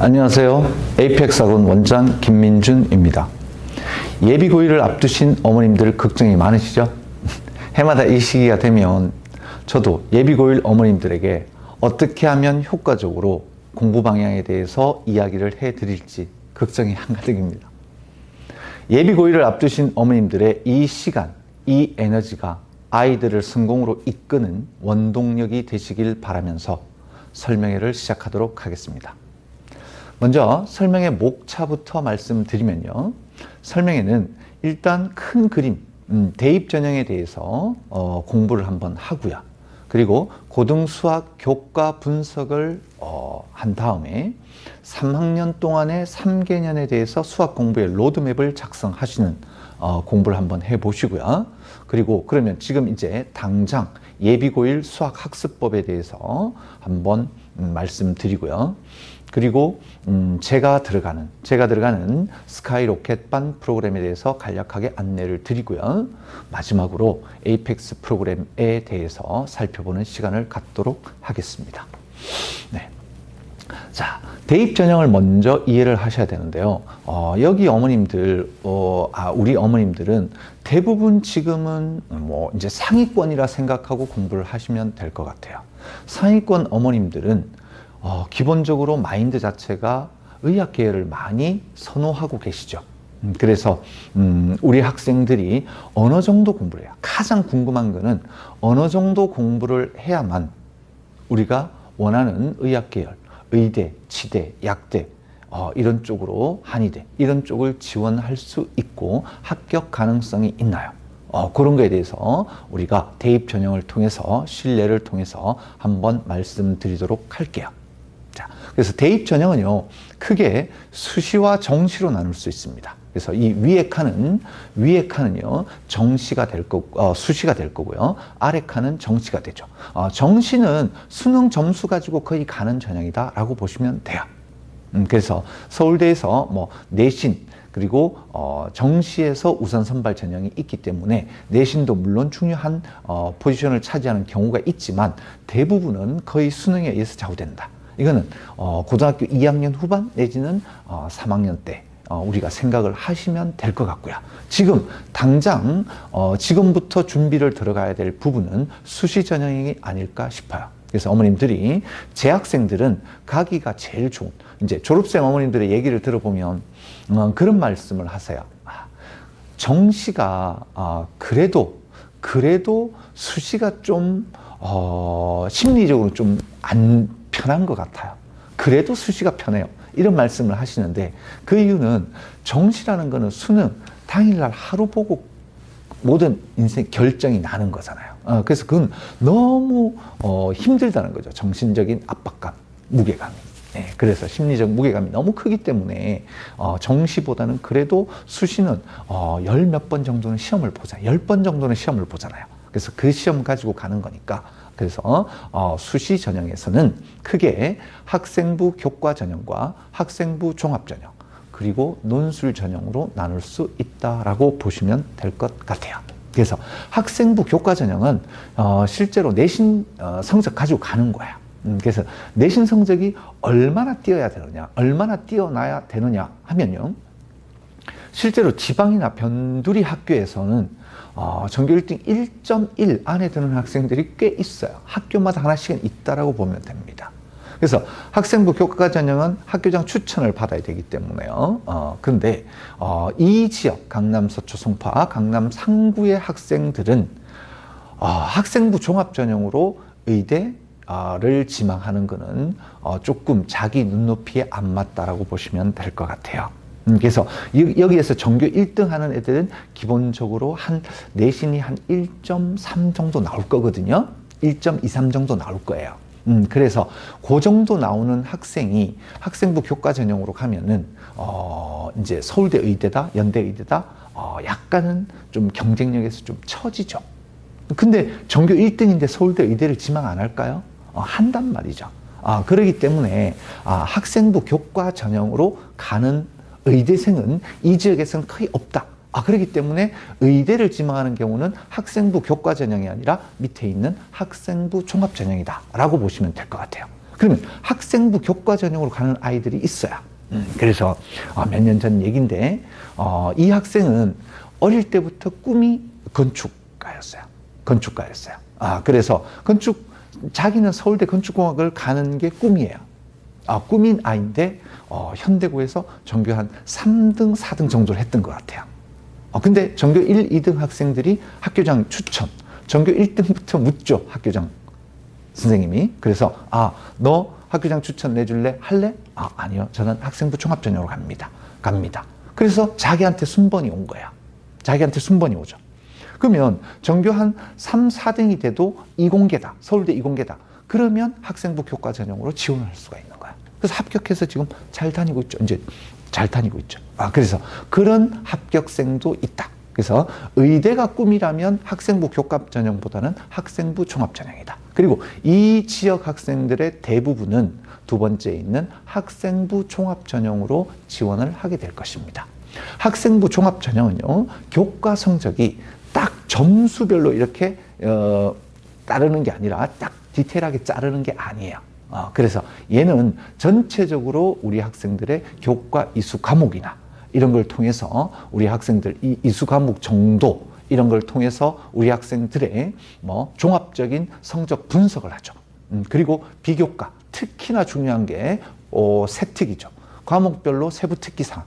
안녕하세요. 에이펙스학원 원장 김민준입니다. 예비고일을 앞두신 어머님들 걱정이 많으시죠? 해마다 이 시기가 되면 저도 예비고일 어머님들에게 어떻게 하면 효과적으로 공부 방향에 대해서 이야기를 해드릴지 걱정이 한가득입니다. 예비고일을 앞두신 어머님들의 이 시간, 이 에너지가 아이들을 성공으로 이끄는 원동력이 되시길 바라면서 설명회를 시작하도록 하겠습니다. 먼저 설명의 목차부터 말씀드리면요. 설명회는 일단 큰 그림, 대입 전형에 대해서 공부를 한번 하고요. 그리고 고등수학 교과 분석을 한 다음에 3학년 동안의 3개년에 대해서 수학 공부의 로드맵을 작성하시는 공부를 한번 해보시고요. 그리고 그러면 지금 이제 당장 예비고일 수학학습법에 대해서 한번 말씀드리고요. 그리고 제가 들어가는 스카이로켓반 프로그램에 대해서 간략하게 안내를 드리고요. 마지막으로 에이펙스 프로그램에 대해서 살펴보는 시간을 갖도록 하겠습니다. 네. 자, 대입 전형을 먼저 이해를 하셔야 되는데요. 여기 어머님들, 우리 어머님들은 대부분 지금은 이제 상위권이라 생각하고 공부를 하시면 될 것 같아요. 상위권 어머님들은 기본적으로 마인드 자체가 의학 계열을 많이 선호하고 계시죠. 그래서 우리 학생들이 어느 정도 공부를 해요. 가장 궁금한 거는 어느 정도 공부를 해야만 우리가 원하는 의학 계열, 의대, 치대, 약대 이런 쪽으로 한의대 이런 쪽을 지원할 수 있고 합격 가능성이 있나요? 그런 거에 대해서 우리가 대입 전형을 통해서 신뢰를 통해서 한번 말씀드리도록 할게요. 자, 그래서 대입 전형은요, 크게 수시와 정시로 나눌 수 있습니다. 그래서 이 위에 칸은요, 정시가 될 거고, 수시가 될 거고요. 아래 칸은 정시가 되죠. 정시는 수능 점수 가지고 거의 가는 전형이다라고 보시면 돼요. 그래서 서울대에서 내신, 그리고 정시에서 우선 선발 전형이 있기 때문에 내신도 물론 중요한 포지션을 차지하는 경우가 있지만 대부분은 거의 수능에 의해서 좌우된다. 이거는 고등학교 2학년 후반 내지는 3학년 때 우리가 생각을 하시면 될 것 같고요. 지금 당장 지금부터 준비를 들어가야 될 부분은 수시 전형이 아닐까 싶어요. 그래서 어머님들이 재학생들은 가기가 제일 좋은, 이제 졸업생 어머님들의 얘기를 들어보면 그런 말씀을 하세요. 정시가 그래도 수시가 좀 심리적으로 좀 안 편한 것 같아요. 그래도 수시가 편해요. 이런 말씀을 하시는데 그 이유는 정시라는 거는 수능 당일날 하루 보고 모든 인생 결정이 나는 거잖아요. 그래서 그건 너무 힘들다는 거죠. 정신적인 압박감, 무게감이. 네, 그래서 심리적 무게감이 너무 크기 때문에 정시보다는 그래도 수시는 10몇 번 정도는 시험을 보잖아요. 10번 정도는 시험을 보잖아요. 그래서 그 시험 가지고 가는 거니까. 그래서 수시 전형에서는 크게 학생부 교과 전형과 학생부 종합 전형 그리고 논술 전형으로 나눌 수 있다라고 보시면 될 것 같아요. 그래서 학생부 교과 전형은 실제로 내신 성적 가지고 가는 거야. 그래서 내신 성적이 얼마나 뛰어야 되느냐, 얼마나 뛰어나야 되느냐 하면요. 실제로 지방이나 변두리 학교에서는 전교 1등 1.1 안에 드는 학생들이 꽤 있어요. 학교마다 하나씩은 있다라고 보면 됩니다. 그래서 학생부 교과 전형은 학교장 추천을 받아야 되기 때문에요. 근데 이 지역, 강남 서초 송파, 강남 상구의 학생들은 학생부 종합 전형으로 의대를 지망하는 것은 조금 자기 눈높이에 안 맞다라고 보시면 될 것 같아요. 그래서 여기에서 전교 1등 하는 애들은 기본적으로 내신이 한 1.3 정도 나올 거거든요. 1.23 정도 나올 거예요. 그래서 그 정도 나오는 학생이 학생부 교과 전형으로 가면은 이제 서울대 의대다, 연대 의대다, 약간은 좀 경쟁력에서 좀 처지죠. 근데 전교 1등인데 서울대 의대를 지망 안 할까요? 한단 말이죠. 그렇기 때문에 학생부 교과 전형으로 가는 의대생은 이 지역에서는 거의 없다. 그렇기 때문에 의대를 지망하는 경우는 학생부 교과 전형이 아니라 밑에 있는 학생부 종합 전형이다 라고 보시면 될 것 같아요. 그러면 학생부 교과 전형으로 가는 아이들이 있어요. 그래서 몇 년 전 얘기인데 이 학생은 어릴 때부터 꿈이 건축가였어요. 건축가였어요. 그래서 자기는 서울대 건축공학을 가는 게 꿈이에요. 꿈인 아이인데 현대고에서 전교 한 3등, 4등 정도를 했던 것 같아요. 근데 전교 1, 2등 학생들이 학교장 추천, 전교 1등부터 묻죠, 학교장 선생님이. 그래서 너 학교장 추천 내줄래? 할래? 아니요. 저는 학생부 종합전형으로 갑니다. 그래서 자기한테 순번이 온 거야. 자기한테 순번이 오죠. 그러면 전교 한 3, 4등이 돼도 이공계다. 서울대 이공계다. 그러면 학생부 교과 전형으로 지원을 할 수가 있는 거야. 그래서 합격해서 지금 잘 다니고 있죠. 이제 잘 다니고 있죠. 그래서 그런 합격생도 있다. 그래서 의대가 꿈이라면 학생부 교과 전형보다는 학생부 종합 전형이다. 그리고 이 지역 학생들의 대부분은 두 번째에 있는 학생부 종합 전형으로 지원을 하게 될 것입니다. 학생부 종합 전형은요, 교과 성적이 딱 점수별로 이렇게 따르는 게 아니라 딱 디테일하게 자르는 게 아니에요. 그래서 얘는 전체적으로 우리 학생들의 교과 이수 과목이나 이런 걸 통해서 우리 학생들 이 이수 과목 정도 이런 걸 통해서 우리 학생들의 종합적인 성적 분석을 하죠. 그리고 비교과, 특히나 중요한 게 세특이죠. 과목별로 세부 특기사항.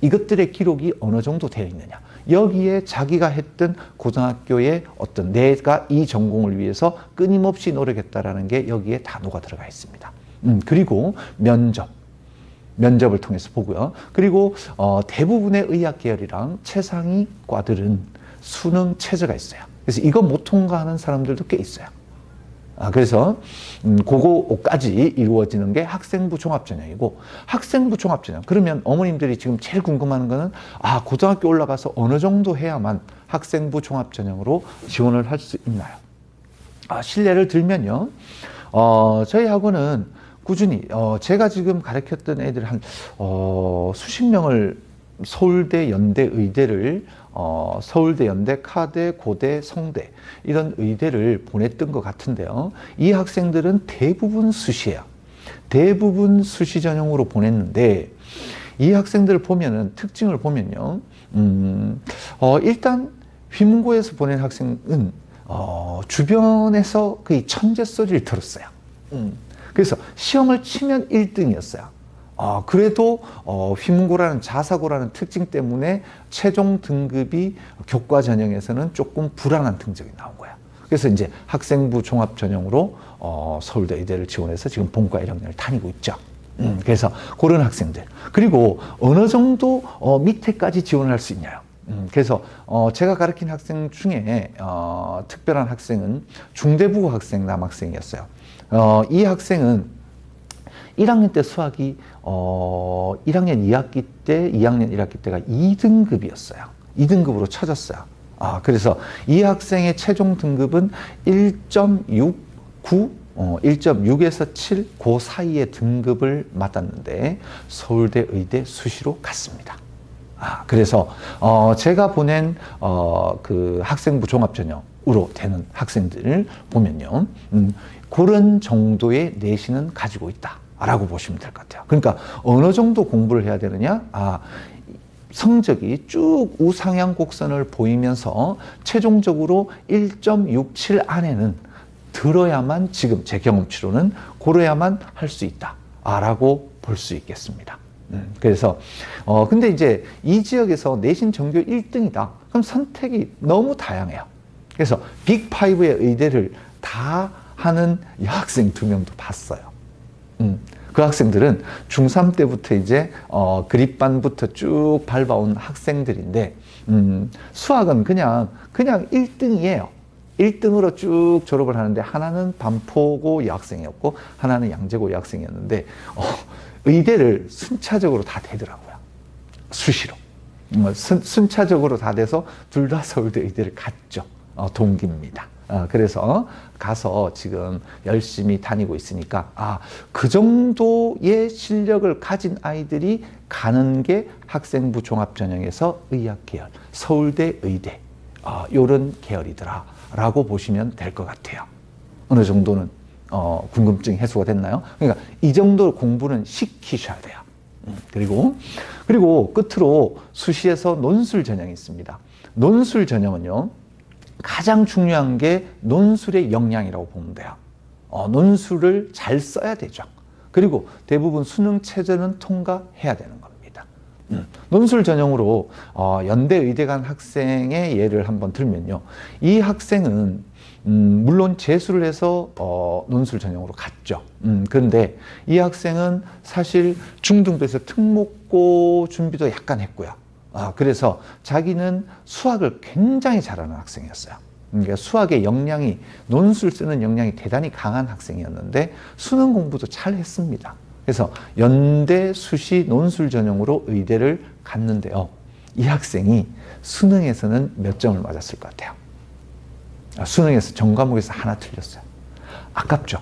이것들의 기록이 어느 정도 되어 있느냐. 여기에 자기가 했던 고등학교의 어떤 내가 이 전공을 위해서 끊임없이 노력했다라는 게 여기에 단어가 들어가 있습니다. 그리고 면접을 통해서 보고요. 그리고 대부분의 의학 계열이랑 최상위 과들은 수능 최저가 있어요. 그래서 이거 못 통과하는 사람들도 꽤 있어요. 그래서 그거까지 이루어지는 게 학생부 종합전형이고, 학생부 종합전형. 그러면 어머님들이 지금 제일 궁금한 거는 고등학교 올라가서 어느 정도 해야만 학생부 종합전형으로 지원을 할 수 있나요? 실례를 들면요, 저희 학원은 꾸준히 제가 지금 가르쳤던 애들 한 수십 명을 서울대, 연대, 의대를 서울대, 연대, 카대, 고대, 성대 이런 의대를 보냈던 것 같은데요. 이 학생들은 대부분 수시예요. 대부분 수시 전형으로 보냈는데 이 학생들을 보면은 특징을 보면요. 일단 휘문고에서 보낸 학생은 주변에서 거의 천재 소리를 들었어요. 그래서 시험을 치면 1등이었어요. 그래도 휘문고라는 자사고라는 특징 때문에 최종 등급이 교과 전형에서는 조금 불안한 등급이 나온 거야. 그래서 이제 학생부 종합 전형으로 서울대 의대를 지원해서 지금 본과 1학년을 다니고 있죠. 그래서 그런 학생들. 그리고 어느 정도 밑에까지 지원을 할 수 있냐요. 그래서 제가 가르친 학생 중에 특별한 학생은 중대부고 학생 남학생이었어요. 이 학생은 1학년 때 수학이 1학년 2학기 때, 2학년 1학기 때가 2등급이었어요. 2등급으로 쳐졌어요. 그래서 이 학생의 최종 등급은 1.69, 1.6에서 7, 그 사이의 등급을 맞았는데 서울대 의대 수시로 갔습니다. 그래서 제가 보낸 그 학생부 종합전형으로 되는 학생들을 보면요, 그런 정도의 내신은 가지고 있다 라고 보시면 될 것 같아요. 그러니까 어느 정도 공부를 해야 되느냐, 성적이 쭉 우상향 곡선을 보이면서 최종적으로 1.67 안에는 들어야만, 지금 제 경험치로는 그래야만 할 수 있다 라고 볼 수 있겠습니다. 그래서 근데 이제 이 지역에서 내신 전교 1등이다. 그럼 선택이 너무 다양해요. 그래서 빅5의 의대를 다 하는 여학생 2명도 봤어요. 그 학생들은 중3 때부터 이제 그립반부터 쭉 밟아온 학생들인데 수학은 그냥 1등이에요. 1등으로 쭉 졸업을 하는데, 하나는 반포고 여학생이었고 하나는 양재고 여학생이었는데 의대를 순차적으로 다 되더라고요. 수시로. 순차적으로 다 돼서 둘 다 서울대 의대를 갔죠. 동기입니다. 그래서 가서 지금 열심히 다니고 있으니까 그 정도의 실력을 가진 아이들이 가는 게 학생부 종합전형에서 의학 계열, 서울대 의대 이런 계열이더라 라고 보시면 될 것 같아요. 어느 정도는 궁금증이 해소가 됐나요? 그러니까 이 정도 공부는 시키셔야 돼요. 그리고 끝으로 수시에서 논술 전형이 있습니다. 논술 전형은요, 가장 중요한 게 논술의 역량이라고 보면 돼요. 논술을 잘 써야 되죠. 그리고 대부분 수능 최저는 통과해야 되는 겁니다. 논술 전형으로 연대 의대 간 학생의 예를 한번 들면요, 이 학생은 물론 재수를 해서 논술 전형으로 갔죠. 그런데 이 학생은 사실 중등부에서 특목고 준비도 약간 했고요. 그래서 자기는 수학을 굉장히 잘하는 학생이었어요. 그러니까 수학의 역량이, 논술 쓰는 역량이 대단히 강한 학생이었는데 수능 공부도 잘 했습니다. 그래서 연대 수시 논술 전형으로 의대를 갔는데요, 이 학생이 수능에서는 몇 점을 맞았을 것 같아요? 수능에서 전과목에서 하나 틀렸어요. 아깝죠?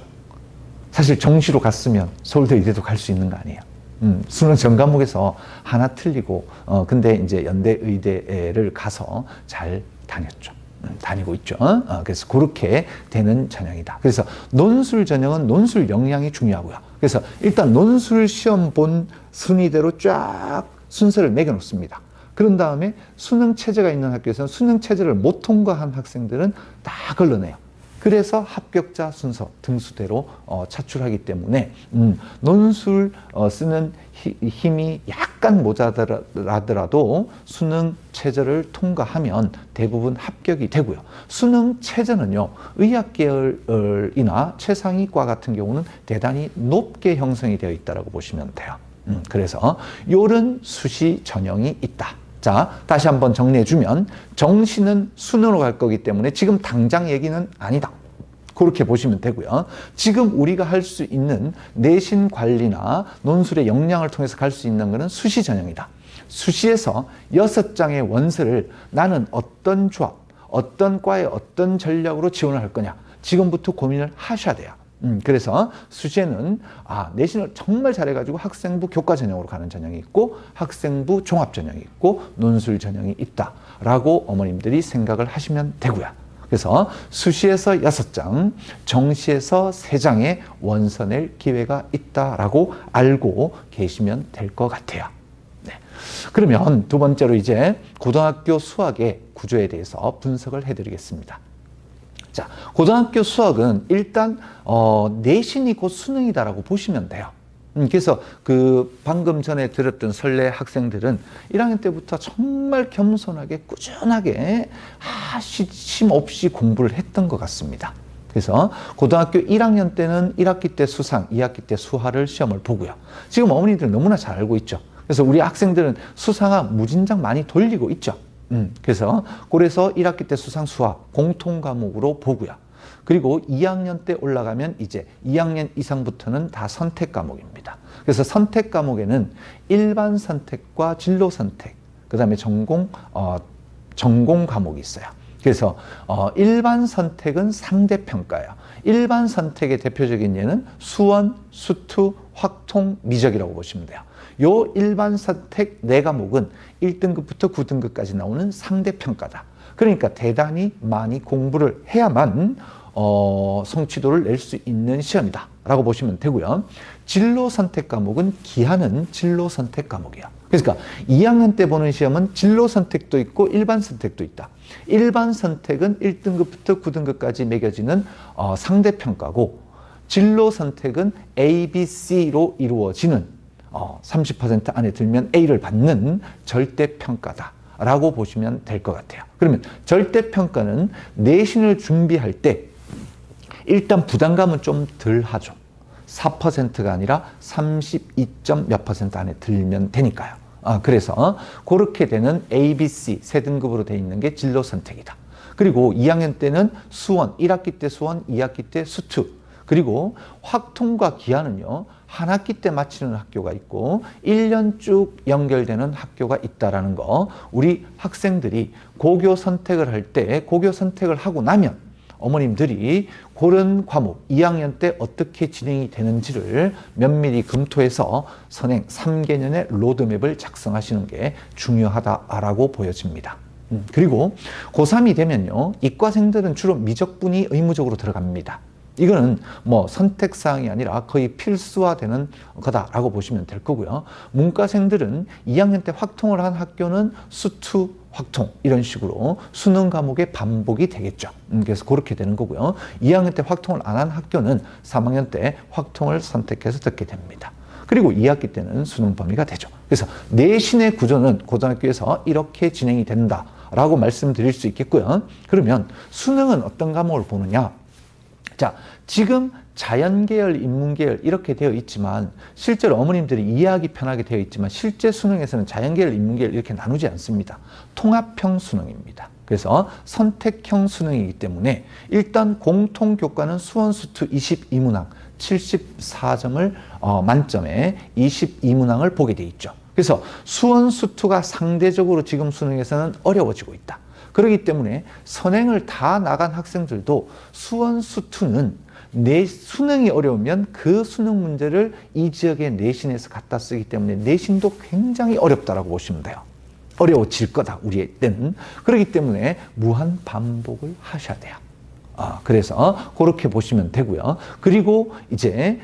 사실 정시로 갔으면 서울대 의대도 갈 수 있는 거 아니에요? 수능 전과목에서 하나 틀리고, 근데 이제 연대 의대를 가서 잘 다녔죠. 다니고 있죠. 그래서 그렇게 되는 전형이다. 그래서 논술 전형은 논술 역량이 중요하고요. 그래서 일단 논술 시험 본 순위대로 쫙 순서를 매겨 놓습니다. 그런 다음에 수능 체제가 있는 학교에서는 수능 체제를 못 통과한 학생들은 다 걸러내요. 그래서 합격자 순서 등수대로 차출하기 때문에 논술 쓰는 힘이 약간 모자라더라도 수능 체제를 통과하면 대부분 합격이 되고요. 수능 체제는요, 의학계열이나 최상위과 같은 경우는 대단히 높게 형성이 되어 있다고 보시면 돼요. 그래서 이런 수시 전형이 있다. 자, 다시 한번 정리해주면, 정시는 수능으로 갈 거기 때문에 지금 당장 얘기는 아니다. 그렇게 보시면 되고요. 지금 우리가 할 수 있는 내신 관리나 논술의 역량을 통해서 갈 수 있는 것은 수시 전형이다. 수시에서 6장의 원서를 나는 어떤 조합, 어떤 과에 어떤 전략으로 지원을 할 거냐, 지금부터 고민을 하셔야 돼요. 그래서 수시에는 내신을 정말 잘해가지고 학생부 교과 전형으로 가는 전형이 있고 학생부 종합 전형이 있고 논술 전형이 있다라고 어머님들이 생각을 하시면 되고요. 그래서 수시에서 6장, 정시에서 3장의 원서 낼 기회가 있다라고 알고 계시면 될 것 같아요. 네. 그러면 두 번째로 이제 고등학교 수학의 구조에 대해서 분석을 해드리겠습니다. 자, 고등학교 수학은 일단 내신이 곧 수능이다라고 보시면 돼요. 그래서 방금 전에 들었던 설레 학생들은 1학년 때부터 정말 겸손하게 꾸준하게 쉼 없이 공부를 했던 것 같습니다. 그래서 고등학교 1학년 때는 1학기 때 수상, 2학기 때 수화를 시험을 보고요. 지금 어머니들 너무나 잘 알고 있죠. 그래서 우리 학생들은 수상화 무진장 많이 돌리고 있죠. 그래서 1학기 때 수상 수화 공통 과목으로 보고요. 그리고 2학년 때 올라가면 이제 2학년 이상부터는 다 선택 과목입니다. 그래서 선택 과목에는 일반 선택과 진로 선택, 그 다음에 전공 과목이 있어요. 그래서 일반 선택은 상대평가예요. 일반 선택의 대표적인 예는 수원, 수투, 확통, 미적이라고 보시면 돼요. 요 일반 선택 4과목은 1등급부터 9등급까지 나오는 상대평가다. 그러니까 대단히 많이 공부를 해야만 성취도를 낼 수 있는 시험이다 라고 보시면 되고요. 진로 선택 과목은 기하는 진로 선택 과목이야. 그러니까 2학년 때 보는 시험은 진로 선택도 있고 일반 선택도 있다. 일반 선택은 1등급부터 9등급까지 매겨지는 상대평가고, 진로 선택은 A, B, C로 이루어지는 30% 안에 들면 A를 받는 절대평가다 라고 보시면 될 것 같아요. 그러면 절대평가는 내신을 준비할 때 일단 부담감은 좀 덜 하죠. 4%가 아니라 32점 몇 % 안에 들면 되니까요. 그래서 그렇게 되는 A, B, C 세 등급으로 되어 있는 게 진로 선택이다. 그리고 2학년 때는 수원, 1학기 때 수원, 2학기 때 수투, 그리고 확통과 기하는요, 한 학기 때 마치는 학교가 있고 1년 쭉 연결되는 학교가 있다라는 거, 우리 학생들이 고교 선택을 할 때 고교 선택을 하고 나면 어머님들이 그런 과목 2학년 때 어떻게 진행이 되는지를 면밀히 검토해서 선행 3개년의 로드맵을 작성하시는 게 중요하다라고 보여집니다. 그리고 고3이 되면요, 이과생들은 주로 미적분이 의무적으로 들어갑니다. 이거는 뭐 선택사항이 아니라 거의 필수화되는 거다라고 보시면 될 거고요. 문과생들은 2학년 때 확통을 한 학교는 수투, 확통 이런 식으로 수능 과목의 반복이 되겠죠. 그래서 그렇게 되는 거고요. 2학년 때 확통을 안 한 학교는 3학년 때 확통을 선택해서 듣게 됩니다. 그리고 2학기 때는 수능 범위가 되죠. 그래서 내신의 구조는 고등학교에서 이렇게 진행이 된다라고 말씀드릴 수 있겠고요. 그러면 수능은 어떤 과목을 보느냐? 자, 지금 자연계열, 인문계열 이렇게 되어 있지만 실제로 어머님들이 이해하기 편하게 되어 있지만 실제 수능에서는 자연계열, 인문계열 이렇게 나누지 않습니다. 통합형 수능입니다. 그래서 선택형 수능이기 때문에 일단 공통교과는 수원수투 22문항 74점을 만점에 22문항을 보게 돼 있죠. 그래서 수원수투가 상대적으로 지금 수능에서는 어려워지고 있다. 그렇기 때문에 선행을 다 나간 학생들도 수원수투는 내 수능이 어려우면 그 수능 문제를 이 지역의 내신에서 갖다 쓰기 때문에 내신도 굉장히 어렵다라고 보시면 돼요. 어려워질 거다, 우리 때는. 그렇기 때문에 무한 반복을 하셔야 돼요. 그래서 그렇게 보시면 되고요. 그리고 이제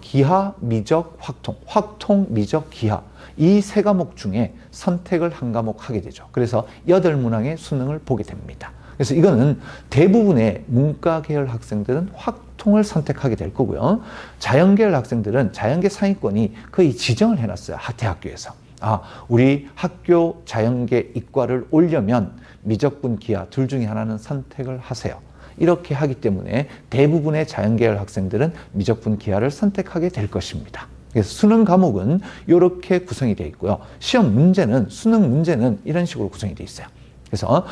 기하, 미적, 확통, 확통, 미적, 기하 이 세 과목 중에 선택을 한 과목 하게 되죠. 그래서 8문항의 수능을 보게 됩니다. 그래서 이거는 대부분의 문과 계열 학생들은 확통을 선택하게 될 거고요. 자연계열 학생들은 자연계 상위권이 거의 지정을 해놨어요. 대학교에서. 우리 학교 자연계 이과를 오려면 미적분, 기하 둘 중에 하나는 선택을 하세요. 이렇게 하기 때문에 대부분의 자연계열 학생들은 미적분, 기하를 선택하게 될 것입니다. 그래서 수능 과목은 이렇게 구성이 되어 있고요. 시험 문제는, 수능 문제는 이런 식으로 구성이 되어 있어요. 그래서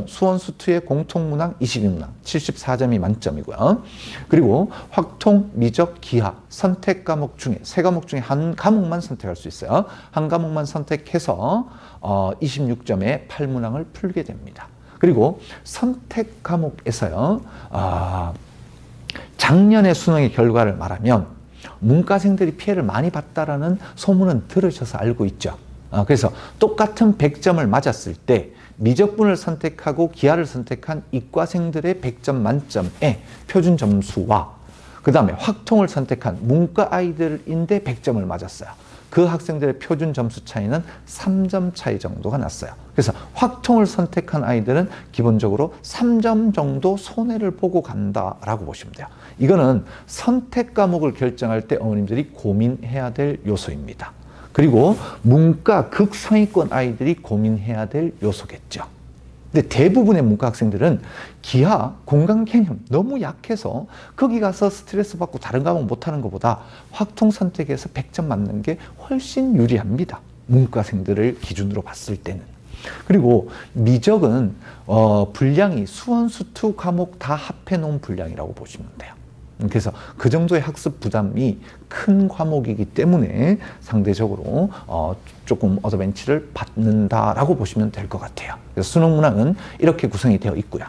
수원수투의 공통문항 22문항 74점이 만점이고요. 그리고 확통, 미적, 기하 선택 과목 중에 세 과목 중에 한 과목만 선택할 수 있어요. 한 과목만 선택해서 26점의 8문항을 풀게 됩니다. 그리고 선택 과목에서요. 작년의 수능의 결과를 말하면 문과생들이 피해를 많이 봤다라는 소문은 들으셔서 알고 있죠. 그래서 똑같은 100점을 맞았을 때 미적분을 선택하고 기하를 선택한 이과생들의 100점 만점의 표준 점수와 그 다음에 확통을 선택한 문과 아이들인데 100점을 맞았어요. 그 학생들의 표준 점수 차이는 3점 차이 정도가 났어요. 그래서 확통을 선택한 아이들은 기본적으로 3점 정도 손해를 보고 간다라고 보시면 돼요. 이거는 선택 과목을 결정할 때 어머님들이 고민해야 될 요소입니다. 그리고 문과 극상위권 아이들이 고민해야 될 요소겠죠. 근데 대부분의 문과 학생들은 기하, 공간 개념 너무 약해서 거기 가서 스트레스 받고 다른 과목 못하는 것보다 확통 선택해서 100점 맞는 게 훨씬 유리합니다. 문과생들을 기준으로 봤을 때는. 그리고 미적은 분량이 수원수투 과목 다 합해 놓은 분량이라고 보시면 돼요. 그래서 그 정도의 학습 부담이 큰 과목이기 때문에 상대적으로 조금 어드밴티지를 받는다라고 보시면 될 것 같아요. 그래서 수능 문항은 이렇게 구성이 되어 있고요.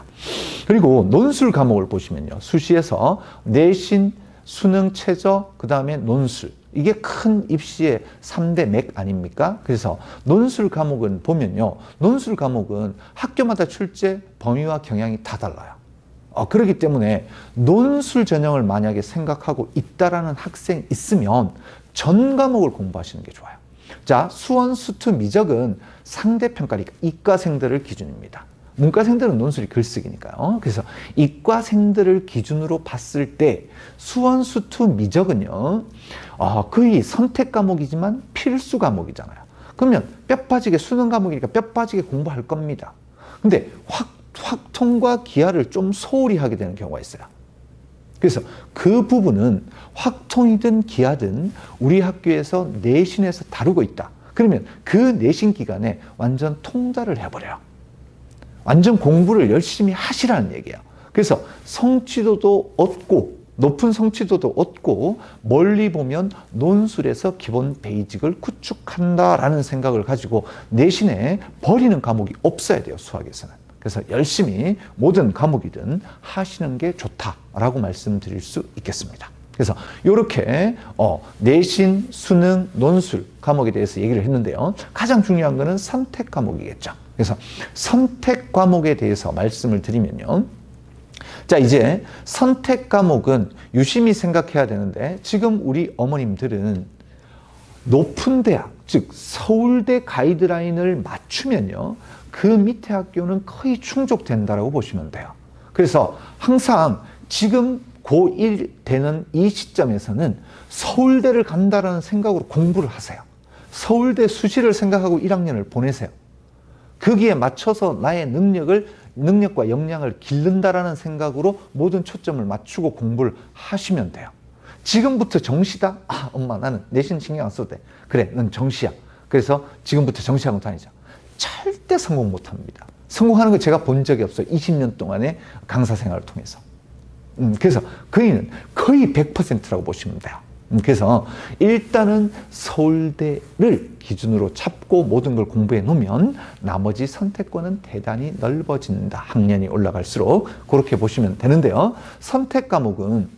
그리고 논술 과목을 보시면요. 수시에서 내신, 수능, 최저, 그 다음에 논술. 이게 큰 입시의 3대 맥 아닙니까? 그래서 논술 과목은 보면요. 논술 과목은 학교마다 출제 범위와 경향이 다 달라요. 그렇기 때문에 논술 전형을 만약에 생각하고 있다라는 학생 있으면 전 과목을 공부하시는 게 좋아요. 자, 수원수투 미적은 상대평가니까 이과생들을 기준입니다. 문과생들은 논술이 글쓰기니까요. 그래서 이과생들을 기준으로 봤을 때 수원수투 미적은요. 거의 선택 과목이지만 필수 과목이잖아요. 그러면 뼈 빠지게 수능 과목이니까 뼈 빠지게 공부할 겁니다. 근데 확통과 기하를 좀 소홀히 하게 되는 경우가 있어요. 그래서 그 부분은 확통이든 기하든 우리 학교에서 내신에서 다루고 있다. 그러면 그 내신 기간에 완전 통달을 해버려요. 완전 공부를 열심히 하시라는 얘기예요. 그래서 성취도도 얻고 높은 성취도도 얻고 멀리 보면 논술에서 기본 베이직을 구축한다라는 생각을 가지고 내신에 버리는 과목이 없어야 돼요. 수학에서는. 그래서 열심히 모든 과목이든 하시는 게 좋다라고 말씀드릴 수 있겠습니다. 그래서 이렇게 내신, 수능, 논술 과목에 대해서 얘기를 했는데요. 가장 중요한 거는 선택 과목이겠죠. 그래서 선택 과목에 대해서 말씀을 드리면요. 자, 이제 선택 과목은 유심히 생각해야 되는데 지금 우리 어머님들은 높은 대학, 즉 서울대 가이드라인을 맞추면요, 그 밑에 학교는 거의 충족된다라고 보시면 돼요. 그래서 항상 지금 고1 되는 이 시점에서는 서울대를 간다라는 생각으로 공부를 하세요. 서울대 수시를 생각하고 1학년을 보내세요. 거기에 맞춰서 나의 능력과 역량을 기른다라는 생각으로 모든 초점을 맞추고 공부를 하시면 돼요. 지금부터 정시다? 아, 엄마, 나는 내신 신경 안 써도 돼. 그래, 넌 정시야. 그래서 지금부터 정시하고 다니자. 절대 성공 못 합니다. 성공하는 거 제가 본 적이 없어요. 20년 동안의 강사 생활을 통해서. 그래서 거의는 거의 100%라고 보시면 돼요. 그래서 일단은 서울대를 기준으로 잡고 모든 걸 공부해 놓으면 나머지 선택권은 대단히 넓어진다. 학년이 올라갈수록 그렇게 보시면 되는데요. 선택 과목은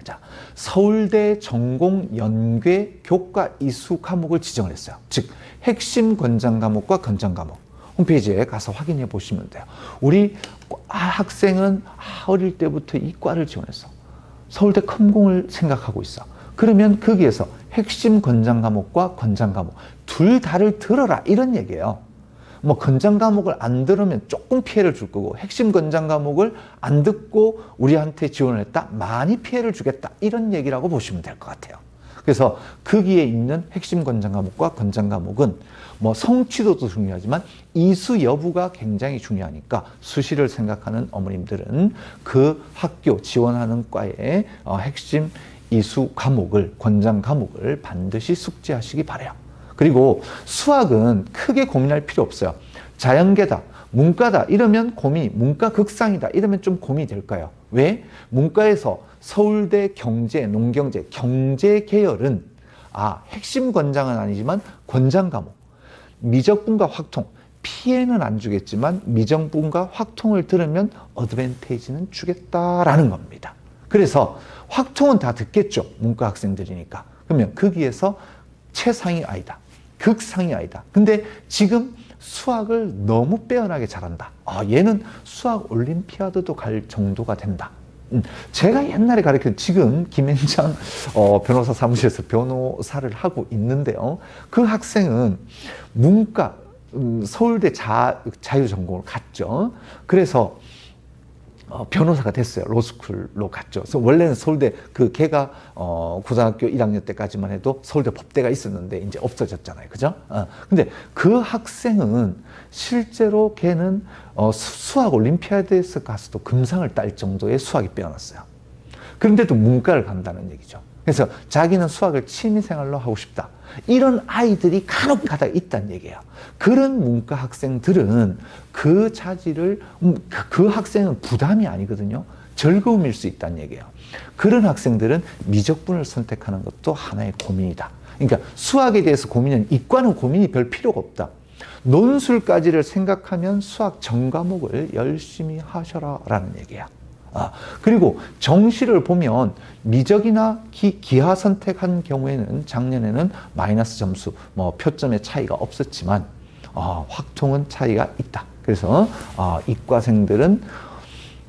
자, 서울대 전공 연계 교과 이수 과목을 지정을 했어요. 즉 핵심 권장 과목과 권장 과목. 홈페이지에 가서 확인해 보시면 돼요. 우리 학생은 어릴 때부터 이과를 지원했어. 서울대 컴공을 생각하고 있어. 그러면 거기에서 핵심 권장 과목과 권장 과목 둘 다를 들어라 이런 얘기예요. 뭐 권장 과목을 안 들으면 조금 피해를 줄 거고 핵심 권장 과목을 안 듣고 우리한테 지원을 했다? 많이 피해를 주겠다. 이런 얘기라고 보시면 될 것 같아요. 그래서 거기에 있는 핵심 권장 과목과 권장 과목은 뭐 성취도도 중요하지만 이수 여부가 굉장히 중요하니까 수시를 생각하는 어머님들은 그 학교 지원하는 과의 핵심 이수 과목을, 권장 과목을 반드시 숙지하시기 바라요. 그리고 수학은 크게 고민할 필요 없어요. 자연계다, 문과다 이러면 문과 극상이다 이러면 좀 고민이 될까요? 왜? 문과에서 서울대 경제, 농경제, 경제 계열은 핵심 권장은 아니지만 권장 과목, 미적분과 확통, 피해는 안 주겠지만 미적분과 확통을 들으면 어드밴테이지는 주겠다라는 겁니다. 그래서 확통은 다 듣겠죠. 문과 학생들이니까. 그러면 거기에서 최상이 아니다. 극상이 아니다. 근데 지금 수학을 너무 빼어나게 잘한다. 얘는 수학 올림피아드도 갈 정도가 된다. 제가 옛날에 가르쳤던 지금 김현장 변호사 사무실에서 변호사를 하고 있는데요. 그 학생은 문과 서울대 자유전공을 갔죠. 그래서 변호사가 됐어요. 로스쿨로 갔죠. 그래서 원래는 서울대 걔가 고등학교 1학년 때까지만 해도 서울대 법대가 있었는데 이제 없어졌잖아요. 그죠? 근데 그 학생은 실제로 걔는 수학 올림피아드에서 가서도 금상을 딸 정도의 수학이 빼어났어요. 그런데도 문과를 간다는 얘기죠. 그래서 자기는 수학을 취미생활로 하고 싶다. 이런 아이들이 간혹 가다 있다는 얘기예요. 그런 문과 학생들은 그 자질을, 그 학생은 부담이 아니거든요. 즐거움일 수 있다는 얘기예요. 그런 학생들은 미적분을 선택하는 것도 하나의 고민이다. 그러니까 수학에 대해서 고민은, 이과는 고민이 별 필요가 없다. 논술까지를 생각하면 수학 전 과목을 열심히 하셔라 라는 얘기야. 그리고 정시를 보면 미적이나 기하 선택한 경우에는 작년에는 마이너스 점수, 표점의 차이가 없었지만 확통은 차이가 있다. 그래서 이과생들은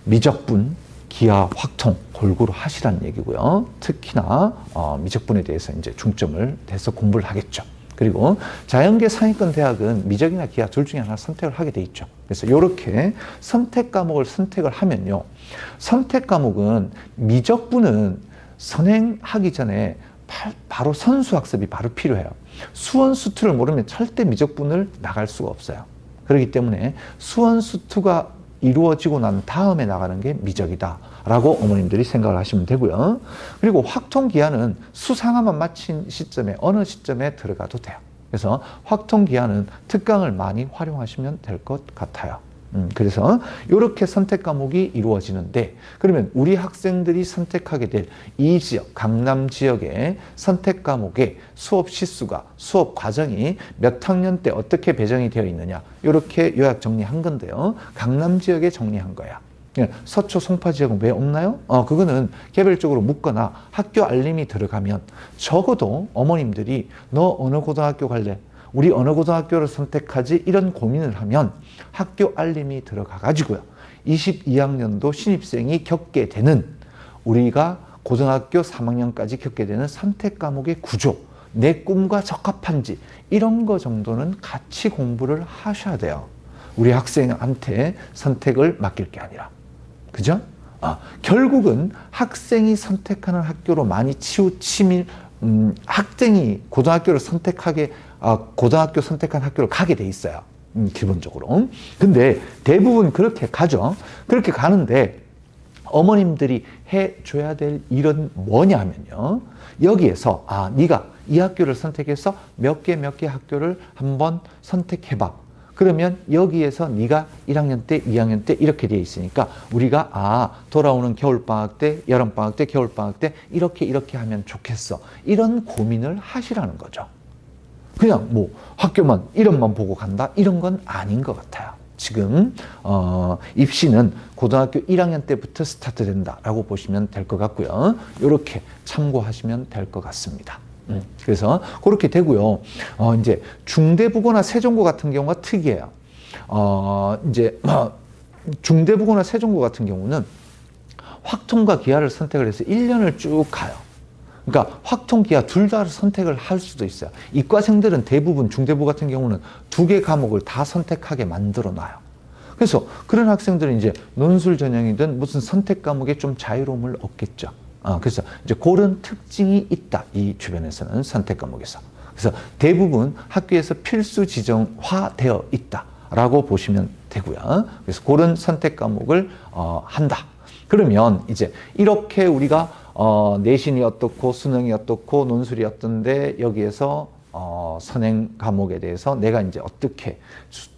미적분, 기하, 확통 골고루 하시라는 얘기고요. 특히나 미적분에 대해서 이제 중점을 대서 공부를 하겠죠. 그리고 자연계 상위권 대학은 미적이나 기하 둘 중에 하나 선택을 하게 돼 있죠. 그래서 이렇게 선택 과목을 선택을 하면요. 선택 과목은 미적분은 선행하기 전에 바로 선수학습이 바로 필요해요. 수원수투를 모르면 절대 미적분을 나갈 수가 없어요. 그렇기 때문에 수원수투가 이루어지고 난 다음에 나가는 게 미적이다 라고 어머님들이 생각을 하시면 되고요. 그리고 확통기하는 수상화만 마친 시점에 어느 시점에 들어가도 돼요. 그래서 확통기하는 특강을 많이 활용하시면 될 것 같아요. 그래서 이렇게 선택 과목이 이루어지는데, 그러면 우리 학생들이 선택하게 될 이 지역, 강남 지역의 선택 과목의 수업 시수가, 수업 과정이 몇 학년 때 어떻게 배정이 되어 있느냐, 이렇게 요약 정리한 건데요. 강남 지역에 정리한 거야. 서초, 송파 지역은 왜 없나요? 그거는 개별적으로 묻거나 학교 알림이 들어가면 적어도 어머님들이 너 어느 고등학교 갈래? 우리 어느 고등학교를 선택하지? 이런 고민을 하면 학교 알림이 들어가 가지고요. 22학년도 신입생이 겪게 되는 우리가 고등학교 3학년까지 겪게 되는 선택 과목의 구조, 내 꿈과 적합한지 이런 거 정도는 같이 공부를 하셔야 돼요. 우리 학생한테 선택을 맡길 게 아니라. 그죠? 결국은 학생이 선택하는 학교로 많이 치우치면 학생이 고등학교 선택한 학교를 가게 돼 있어요. 기본적으로. 근데 대부분 그렇게 가죠. 그렇게 가는데 어머님들이 해줘야 될 일은 뭐냐면요. 여기에서 네가 이 학교를 선택해서 몇 개 학교를 한번 선택해봐. 그러면 여기에서 네가 1학년 때, 2학년 때 이렇게 되어 있으니까 우리가 돌아오는 겨울방학 때, 여름방학 때, 겨울방학 때 이렇게 하면 좋겠어. 이런 고민을 하시라는 거죠. 그냥 뭐 학교만 이름만 보고 간다 이런 건 아닌 것 같아요. 지금 입시는 고등학교 1학년 때부터 스타트 된다라고 보시면 될 것 같고요. 이렇게 참고하시면 될 것 같습니다. 그래서 그렇게 되고요. 이제 중대부고나 세종고 같은 경우가 특이해요. 이제 중대부고나 세종고 같은 경우는 확통과 기하를 선택을 해서 1년을 쭉 가요. 그러니까 확통, 기하 둘 다 선택을 할 수도 있어요. 이과생들은 대부분 중대부 같은 경우는 2개 과목을 다 선택하게 만들어 놔요. 그래서 그런 학생들은 이제 논술 전형이든 무슨 선택 과목에 좀 자유로움을 얻겠죠. 그래서 이제 그런 특징이 있다. 이 주변에서는 선택 과목에서. 그래서 대부분 학교에서 필수 지정화되어 있다라고 보시면 되고요. 그래서 그런 선택 과목을 한다. 그러면 이제 이렇게 우리가 내신이 어떻고 수능이 어떻고 논술이 어떤데 여기에서 선행 과목에 대해서 내가 이제 어떻게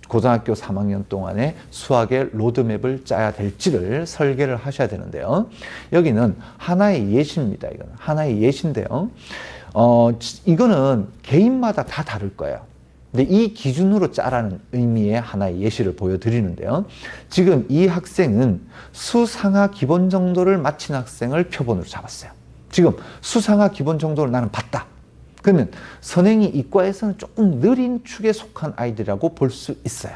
고등학교 3학년 동안에 수학의 로드맵을 짜야 될지를 설계를 하셔야 되는데요. 여기는 하나의 예시입니다. 이거는 하나의 예시인데요. 이거는 개인마다 다 다를 거예요. 근데 이 기준으로 짜라는 의미의 하나의 예시를 보여드리는데요. 지금 이 학생은 수상하 기본 정도를 마친 학생을 표본으로 잡았어요. 지금 수상하 기본 정도를 나는 봤다. 그러면 선행이 이과에서는 조금 느린 축에 속한 아이들이라고 볼 수 있어요.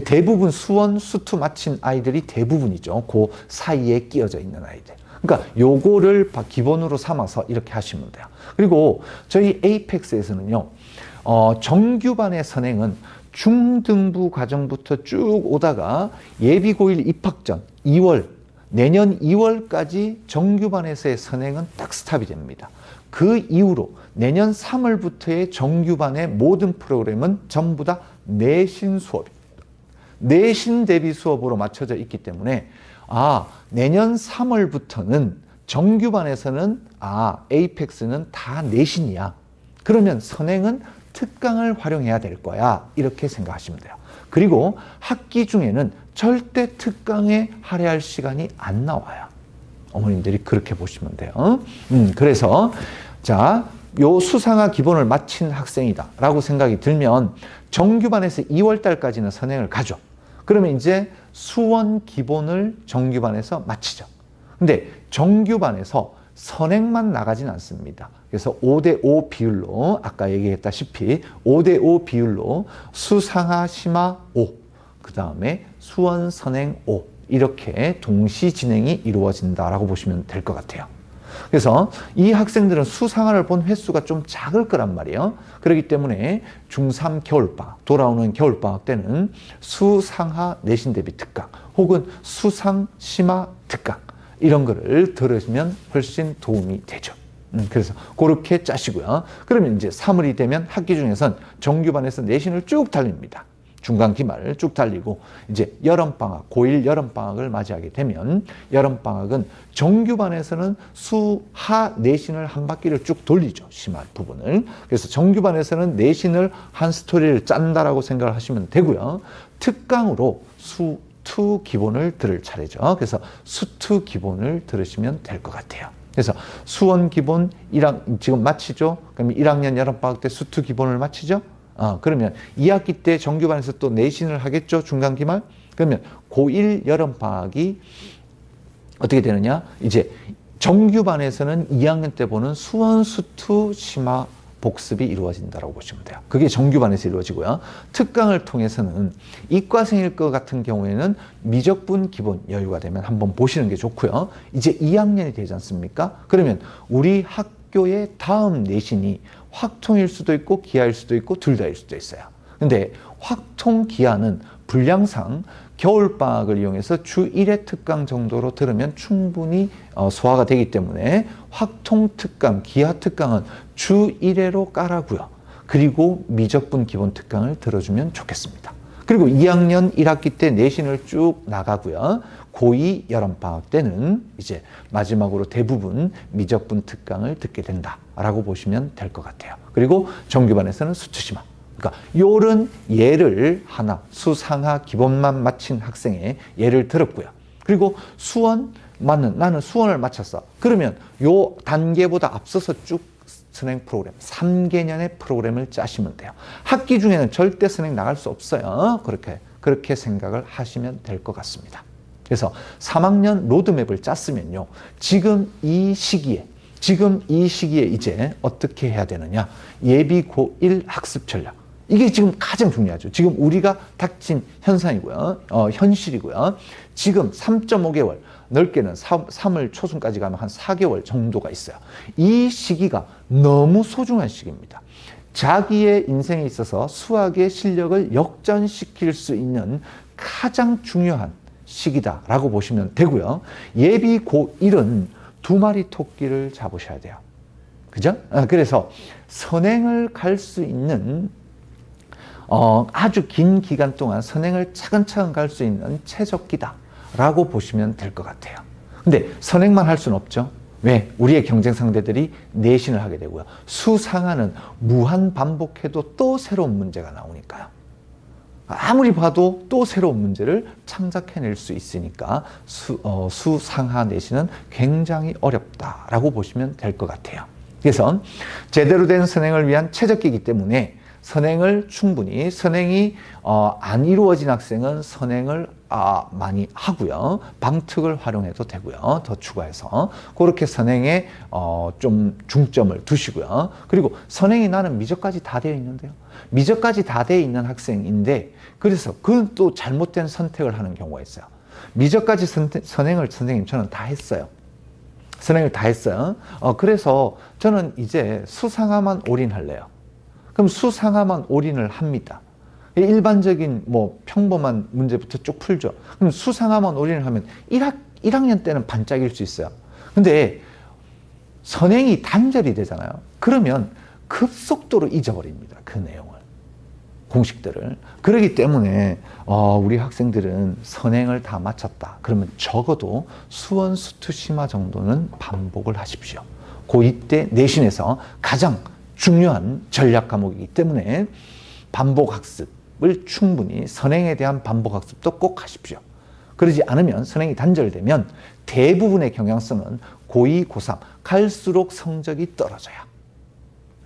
대부분 수원, 수투 마친 아이들이 대부분이죠. 그 사이에 끼어져 있는 아이들. 그러니까 요거를 기본으로 삼아서 이렇게 하시면 돼요. 그리고 저희 에이펙스에서는요. 정규반의 선행은 중등부 과정부터 쭉 오다가 예비고1 입학 전 2월, 내년 2월까지 정규반에서의 선행은 딱 스탑이 됩니다. 그 이후로 내년 3월부터의 정규반의 모든 프로그램은 전부 다 내신 수업입니다. 내신 대비 수업으로 맞춰져 있기 때문에 내년 3월부터는 정규반에서는 에이펙스는 다 내신이야. 그러면 선행은 특강을 활용해야 될 거야. 이렇게 생각하시면 돼요. 그리고 학기 중에는 절대 특강에 할애할 시간이 안 나와요. 어머님들이 그렇게 보시면 돼요. 그래서 요 수상하 기본을 마친 학생이다 라고 생각이 들면 정규반에서 2월 달까지는 선행을 가죠. 그러면 이제 수원 기본을 정규반에서 마치죠. 근데 정규반에서 선행만 나가진 않습니다. 그래서 5대5 비율로 아까 얘기했다시피 5대5 비율로 수상하 심화 5, 그 다음에 수원 선행 5 이렇게 동시 진행이 이루어진다라고 보시면 될 것 같아요. 그래서 이 학생들은 수상하를 본 횟수가 좀 작을 거란 말이에요. 그렇기 때문에 중3 겨울방학, 돌아오는 겨울방학 때는 수상하 내신 대비 특강 혹은 수상 심화 특강 이런 거를 들으시면 훨씬 도움이 되죠. 그래서 그렇게 짜시고요. 그러면 이제 3월이 되면 학기 중에선 정규반에서 내신을 쭉 달립니다. 중간 기말을 쭉 달리고 이제 여름방학, 고1 여름방학을 맞이하게 되면 여름방학은 정규반에서는 수하 내신을 한 바퀴를 쭉 돌리죠. 심화 부분을. 그래서 정규반에서는 내신을 한 스토리를 짠다라고 생각을 하시면 되고요. 특강으로 수투 기본을 들을 차례죠. 그래서 수투 기본을 들으시면 될 것 같아요. 그래서 수원 기본 지금 마치죠. 그럼 1학년 여름방학 때 수투 기본을 마치죠. 그러면 2학기 때 정규반에서 또 내신을 하겠죠. 중간 기말. 그러면 고1 여름방학이 어떻게 되느냐. 이제 정규반에서는 2학년 때 보는 수원 수투 심화 복습이 이루어진다고 보시면 돼요. 그게 정규반에서 이루어지고요. 특강을 통해서는 이과생일 것 같은 경우에는 미적분 기본 여유가 되면 한번 보시는 게 좋고요. 이제 2학년이 되지 않습니까? 그러면 우리 학교의 다음 내신이 확통일 수도 있고 기하일 수도 있고 둘 다일 수도 있어요. 근데 확통 기하는 분량상 겨울방학을 이용해서 주 1회 특강 정도로 들으면 충분히 소화가 되기 때문에 확통 특강, 기하 특강은 주 1회로 깔아고요. 그리고 미적분 기본 특강을 들어주면 좋겠습니다. 그리고 2학년 1학기 때 내신을 쭉 나가고요. 고2 여름방학 때는 이제 마지막으로 대부분 미적분 특강을 듣게 된다라고 보시면 될 것 같아요. 그리고 정규반에서는 수투시마. 그러니까 요런 예를 하나 수상하 기본만 마친 학생의 예를 들었고요. 그리고 수원 나는 수원을 마쳤어. 그러면 요 단계보다 앞서서 쭉 선행 프로그램 3개년의 프로그램을 짜시면 돼요. 학기 중에는 절대 선행 나갈 수 없어요. 그렇게 생각을 하시면 될 것 같습니다. 그래서 3학년 로드맵을 짰으면요. 지금 이 시기에 이제 어떻게 해야 되느냐. 예비 고1 학습 전략. 이게 지금 가장 중요하죠. 지금 우리가 닥친 현상이고요. 현실이고요. 지금 3.5개월, 넓게는 3월 초순까지 가면 한 4개월 정도가 있어요. 이 시기가 너무 소중한 시기입니다. 자기의 인생에 있어서 수학의 실력을 역전시킬 수 있는 가장 중요한 시기다라고 보시면 되고요. 예비 고1은 2마리 토끼를 잡으셔야 돼요. 그죠? 그래서 선행을 갈 수 있는 아주 긴 기간 동안 선행을 차근차근 갈 수 있는 최적기다라고 보시면 될 것 같아요. 근데 선행만 할 수는 없죠. 왜? 우리의 경쟁 상대들이 내신을 하게 되고요. 수상하는 무한 반복해도 또 새로운 문제가 나오니까요. 아무리 봐도 또 새로운 문제를 창작해낼 수 있으니까 수상하 내신은 굉장히 어렵다라고 보시면 될 것 같아요. 그래서 제대로 된 선행을 위한 최적기이기 때문에 선행이 안 이루어진 학생은 선행을 많이 하고요. 방특을 활용해도 되고요. 더 추가해서 그렇게 선행에 좀 중점을 두시고요. 그리고 선행이 나는 미적까지 다 되어 있는데요. 미적까지 다 되어 있는 학생인데 그래서 그건 또 잘못된 선택을 하는 경우가 있어요. 미적까지 선행을 선생님 저는 다 했어요. 선행을 다 했어요. 그래서 저는 이제 수상화만 올인할래요. 그럼 수상화만 올인을 합니다. 일반적인 평범한 문제부터 쭉 풀죠. 그럼 수상화만 올인을 하면 1학년 때는 반짝일 수 있어요. 근데 선행이 단절이 되잖아요. 그러면 급속도로 잊어버립니다. 그 내용을. 공식들을. 그렇기 때문에 우리 학생들은 선행을 다 마쳤다. 그러면 적어도 수원 수투시마 정도는 반복을 하십시오. 고2 때 내신에서 가장 중요한 전략 과목이기 때문에 반복 학습을 충분히 선행에 대한 반복 학습도 꼭 하십시오. 그러지 않으면 선행이 단절되면 대부분의 경향성은 고2, 고3 갈수록 성적이 떨어져요.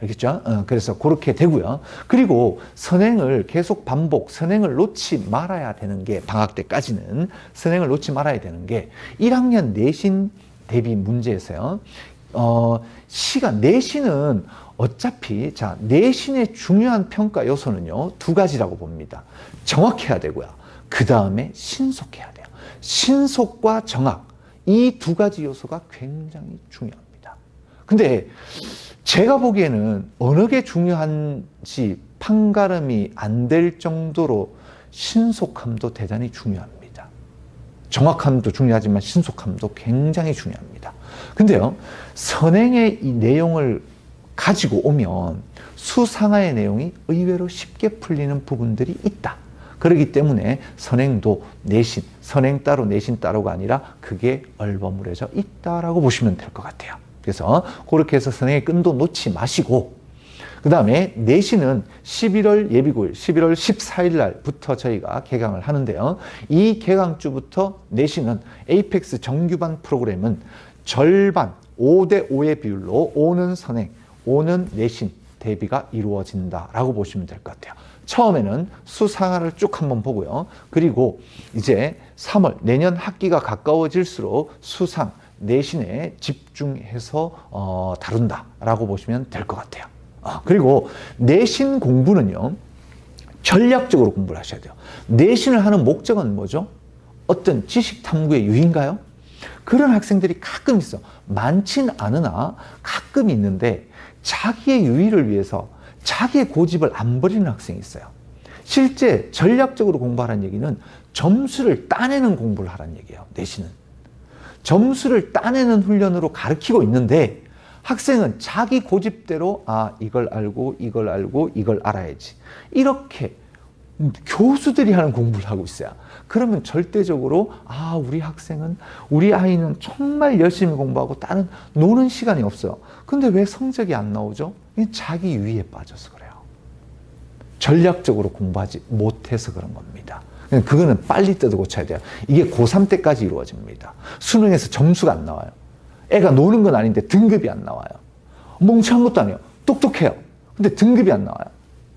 알겠죠? 그래서 그렇게 되고요. 그리고 선행을 계속 선행을 놓지 말아야 되는 게 방학 때까지는 선행을 놓지 말아야 되는 게 1학년 내신 대비 문제에서요. 내신은 어차피 내신의 중요한 평가 요소는요 2가지라고 봅니다. 정확해야 되고요. 그 다음에 신속해야 돼요. 신속과 정확 이 2가지 요소가 굉장히 중요합니다. 근데 제가 보기에는 어느 게 중요한지 판가름이 안 될 정도로 신속함도 대단히 중요합니다. 정확함도 중요하지만 신속함도 굉장히 중요합니다. 근데요, 선행의 이 내용을 가지고 오면 수상하의 내용이 의외로 쉽게 풀리는 부분들이 있다. 그렇기 때문에 선행도 선행 따로 내신 따로가 아니라 그게 얼버무려져 있다라고 보시면 될 것 같아요. 그래서 그렇게 해서 선행의 끈도 놓지 마시고 그 다음에 내신은 11월 예비고일 11월 14일 날부터 저희가 개강을 하는데요. 이 개강주부터 내신은 에이펙스 정규반 프로그램은 절반 5대5의 비율로 오는 선행, 오는 내신 대비가 이루어진다라고 보시면 될 것 같아요. 처음에는 수상화를 쭉 한번 보고요. 그리고 이제 3월 내년 학기가 가까워질수록 수상, 내신에 집중해서 다룬다라고 보시면 될 것 같아요. 그리고 내신 공부는요, 전략적으로 공부를 하셔야 돼요. 내신을 하는 목적은 뭐죠? 어떤 지식 탐구의 유희인가요? 그런 학생들이 가끔 있어. 많진 않으나 가끔 있는데 자기의 유희를 위해서 자기의 고집을 안 버리는 학생이 있어요. 실제 전략적으로 공부하라는 얘기는 점수를 따내는 공부를 하라는 얘기예요. 내신은. 점수를 따내는 훈련으로 가르치고 있는데 학생은 자기 고집대로 이걸 알고 이걸 알고 이걸 알아야지. 이렇게 교수들이 하는 공부를 하고 있어요. 그러면 절대적으로 우리 학생은, 우리 아이는 정말 열심히 공부하고 다른 노는 시간이 없어요. 근데 왜 성적이 안 나오죠? 자기 유희에 빠져서 그래요. 전략적으로 공부하지 못해서 그런 겁니다. 그거는 빨리 뜯어 고쳐야 돼요. 이게 고3 때까지 이루어집니다. 수능에서 점수가 안 나와요. 애가 노는 건 아닌데 등급이 안 나와요. 멍청한 것도 아니에요. 똑똑해요. 근데 등급이 안 나와요.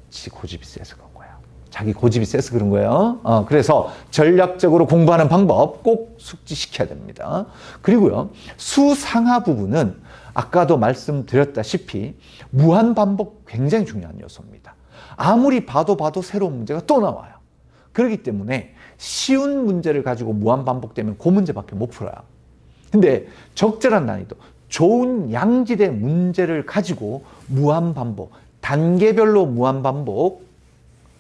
지 고집이 세서 그런 거예요. 자기 고집이 세서 그런 거예요. 그래서 전략적으로 공부하는 방법 꼭 숙지시켜야 됩니다. 그리고요, 수상하 부분은 아까도 말씀드렸다시피 무한반복 굉장히 중요한 요소입니다. 아무리 봐도 새로운 문제가 또 나와요. 그렇기 때문에 쉬운 문제를 가지고 무한반복되면 그 문제밖에 못 풀어요. 근데 적절한 난이도, 좋은 양질의 문제를 가지고 무한반복, 단계별로 무한반복,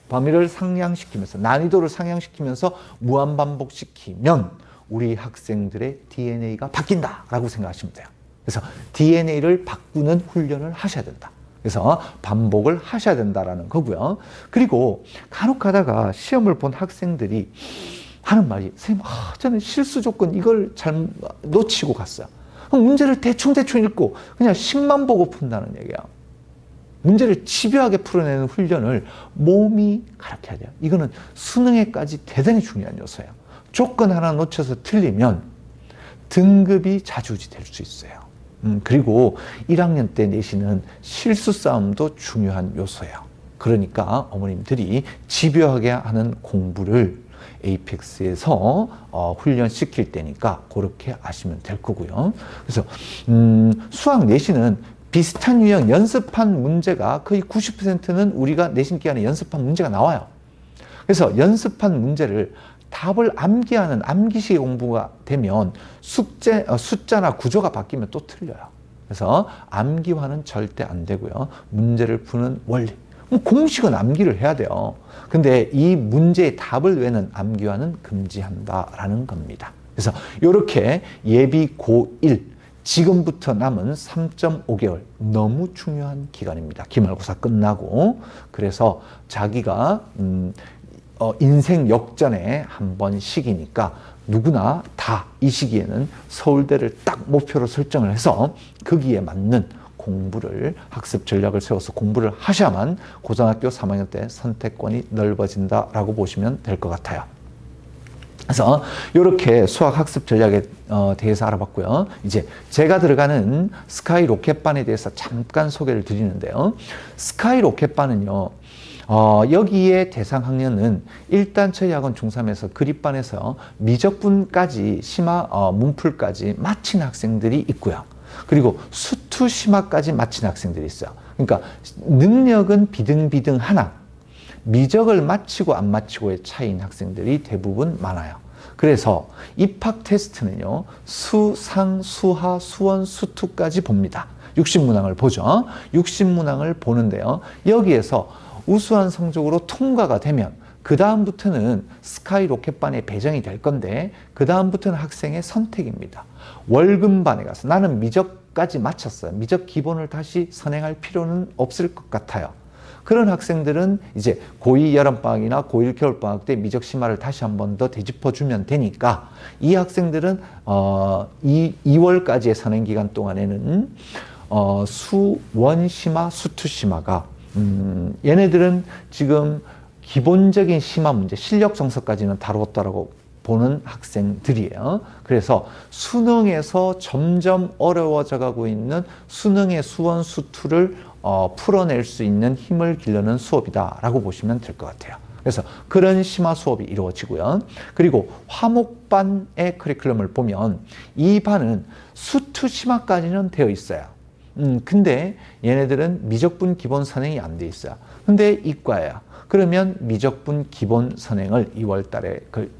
범위를 상향시키면서, 난이도를 상향시키면서 무한반복시키면 우리 학생들의 DNA가 바뀐다라고 생각하시면 돼요. 그래서 DNA를 바꾸는 훈련을 하셔야 된다. 그래서 반복을 하셔야 된다라는 거고요. 그리고 간혹 가다가 시험을 본 학생들이 하는 말이, 선생님, 저는 실수 조건 이걸 잘 놓치고 갔어요. 그럼 문제를 대충 읽고 그냥 식만 보고 푼다는 얘기야. 문제를 집요하게 풀어내는 훈련을 몸이 가르쳐야 돼요. 이거는 수능에까지 대단히 중요한 요소예요. 조건 하나 놓쳐서 틀리면 등급이 좌지우지 될 수 있어요. 그리고 1학년 때 내신은 실수 싸움도 중요한 요소예요. 그러니까 어머님들이 집요하게 하는 공부를 에이펙스에서 훈련시킬 때니까 그렇게 아시면 될 거고요. 그래서 수학 내신은 비슷한 유형 연습한 문제가 거의 90%는 우리가 내신 기간에 연습한 문제가 나와요. 그래서 연습한 문제를 답을 암기하는 암기식 공부가 되면 숫자나 구조가 바뀌면 또 틀려요. 그래서 암기화는 절대 안 되고요. 문제를 푸는 원리. 공식은 암기를 해야 돼요. 근데 이 문제의 답을 외는 암기화는 금지한다라는 겁니다. 그래서 이렇게 예비 고1, 지금부터 남은 3.5개월 너무 중요한 기간입니다. 기말고사 끝나고. 그래서 자기가 인생 역전의 한 번 시기니까 누구나 다 이 시기에는 서울대를 딱 목표로 설정을 해서 거기에 맞는 공부를, 학습 전략을 세워서 공부를 하셔야만 고등학교 3학년 때 선택권이 넓어진다라고 보시면 될 것 같아요. 그래서 이렇게 수학 학습 전략에 대해서 알아봤고요. 이제 제가 들어가는 스카이 로켓반에 대해서 잠깐 소개를 드리는데요. 스카이 로켓반은요, 여기에 대상 학년은 일단 저희 학원 중3에서 그립반에서 미적분까지 문풀까지 마친 학생들이 있고요. 그리고 수투 심화까지 마친 학생들이 있어요. 그러니까 능력은 비등비등하나 미적을 마치고 안 마치고의 차이인 학생들이 대부분 많아요. 그래서 입학 테스트는요, 수, 상, 수하, 수원, 수투까지 봅니다. 60문항을 보죠. 60문항을 보는데요. 여기에서 우수한 성적으로 통과가 되면 그 다음부터는 스카이 로켓반에 배정이 될 건데 그 다음부터는 학생의 선택입니다. 월급반에 가서 나는 미적까지 마쳤어요. 미적 기본을 다시 선행할 필요는 없을 것 같아요. 그런 학생들은 이제 고2 여름방학이나 고1 겨울방학 때 미적 심화를 다시 한 번 더 되짚어주면 되니까 이 학생들은 2월까지의 선행기간 동안에는 수원 심화, 수투 심화가 얘네들은 지금 기본적인 심화 문제, 실력 정서까지는 다루었다라고 보는 학생들이에요. 그래서 수능에서 점점 어려워져 가고 있는 수능의 수원, 수투를 풀어낼 수 있는 힘을 기르는 수업이다라고 보시면 될 것 같아요. 그래서 그런 심화 수업이 이루어지고요. 그리고 화목반의 커리큘럼을 보면 이 반은 수투 심화까지는 되어 있어요. 근데 얘네들은 미적분 기본 선행이 안 돼 있어요. 근데 이과예요. 그러면 미적분 기본 선행을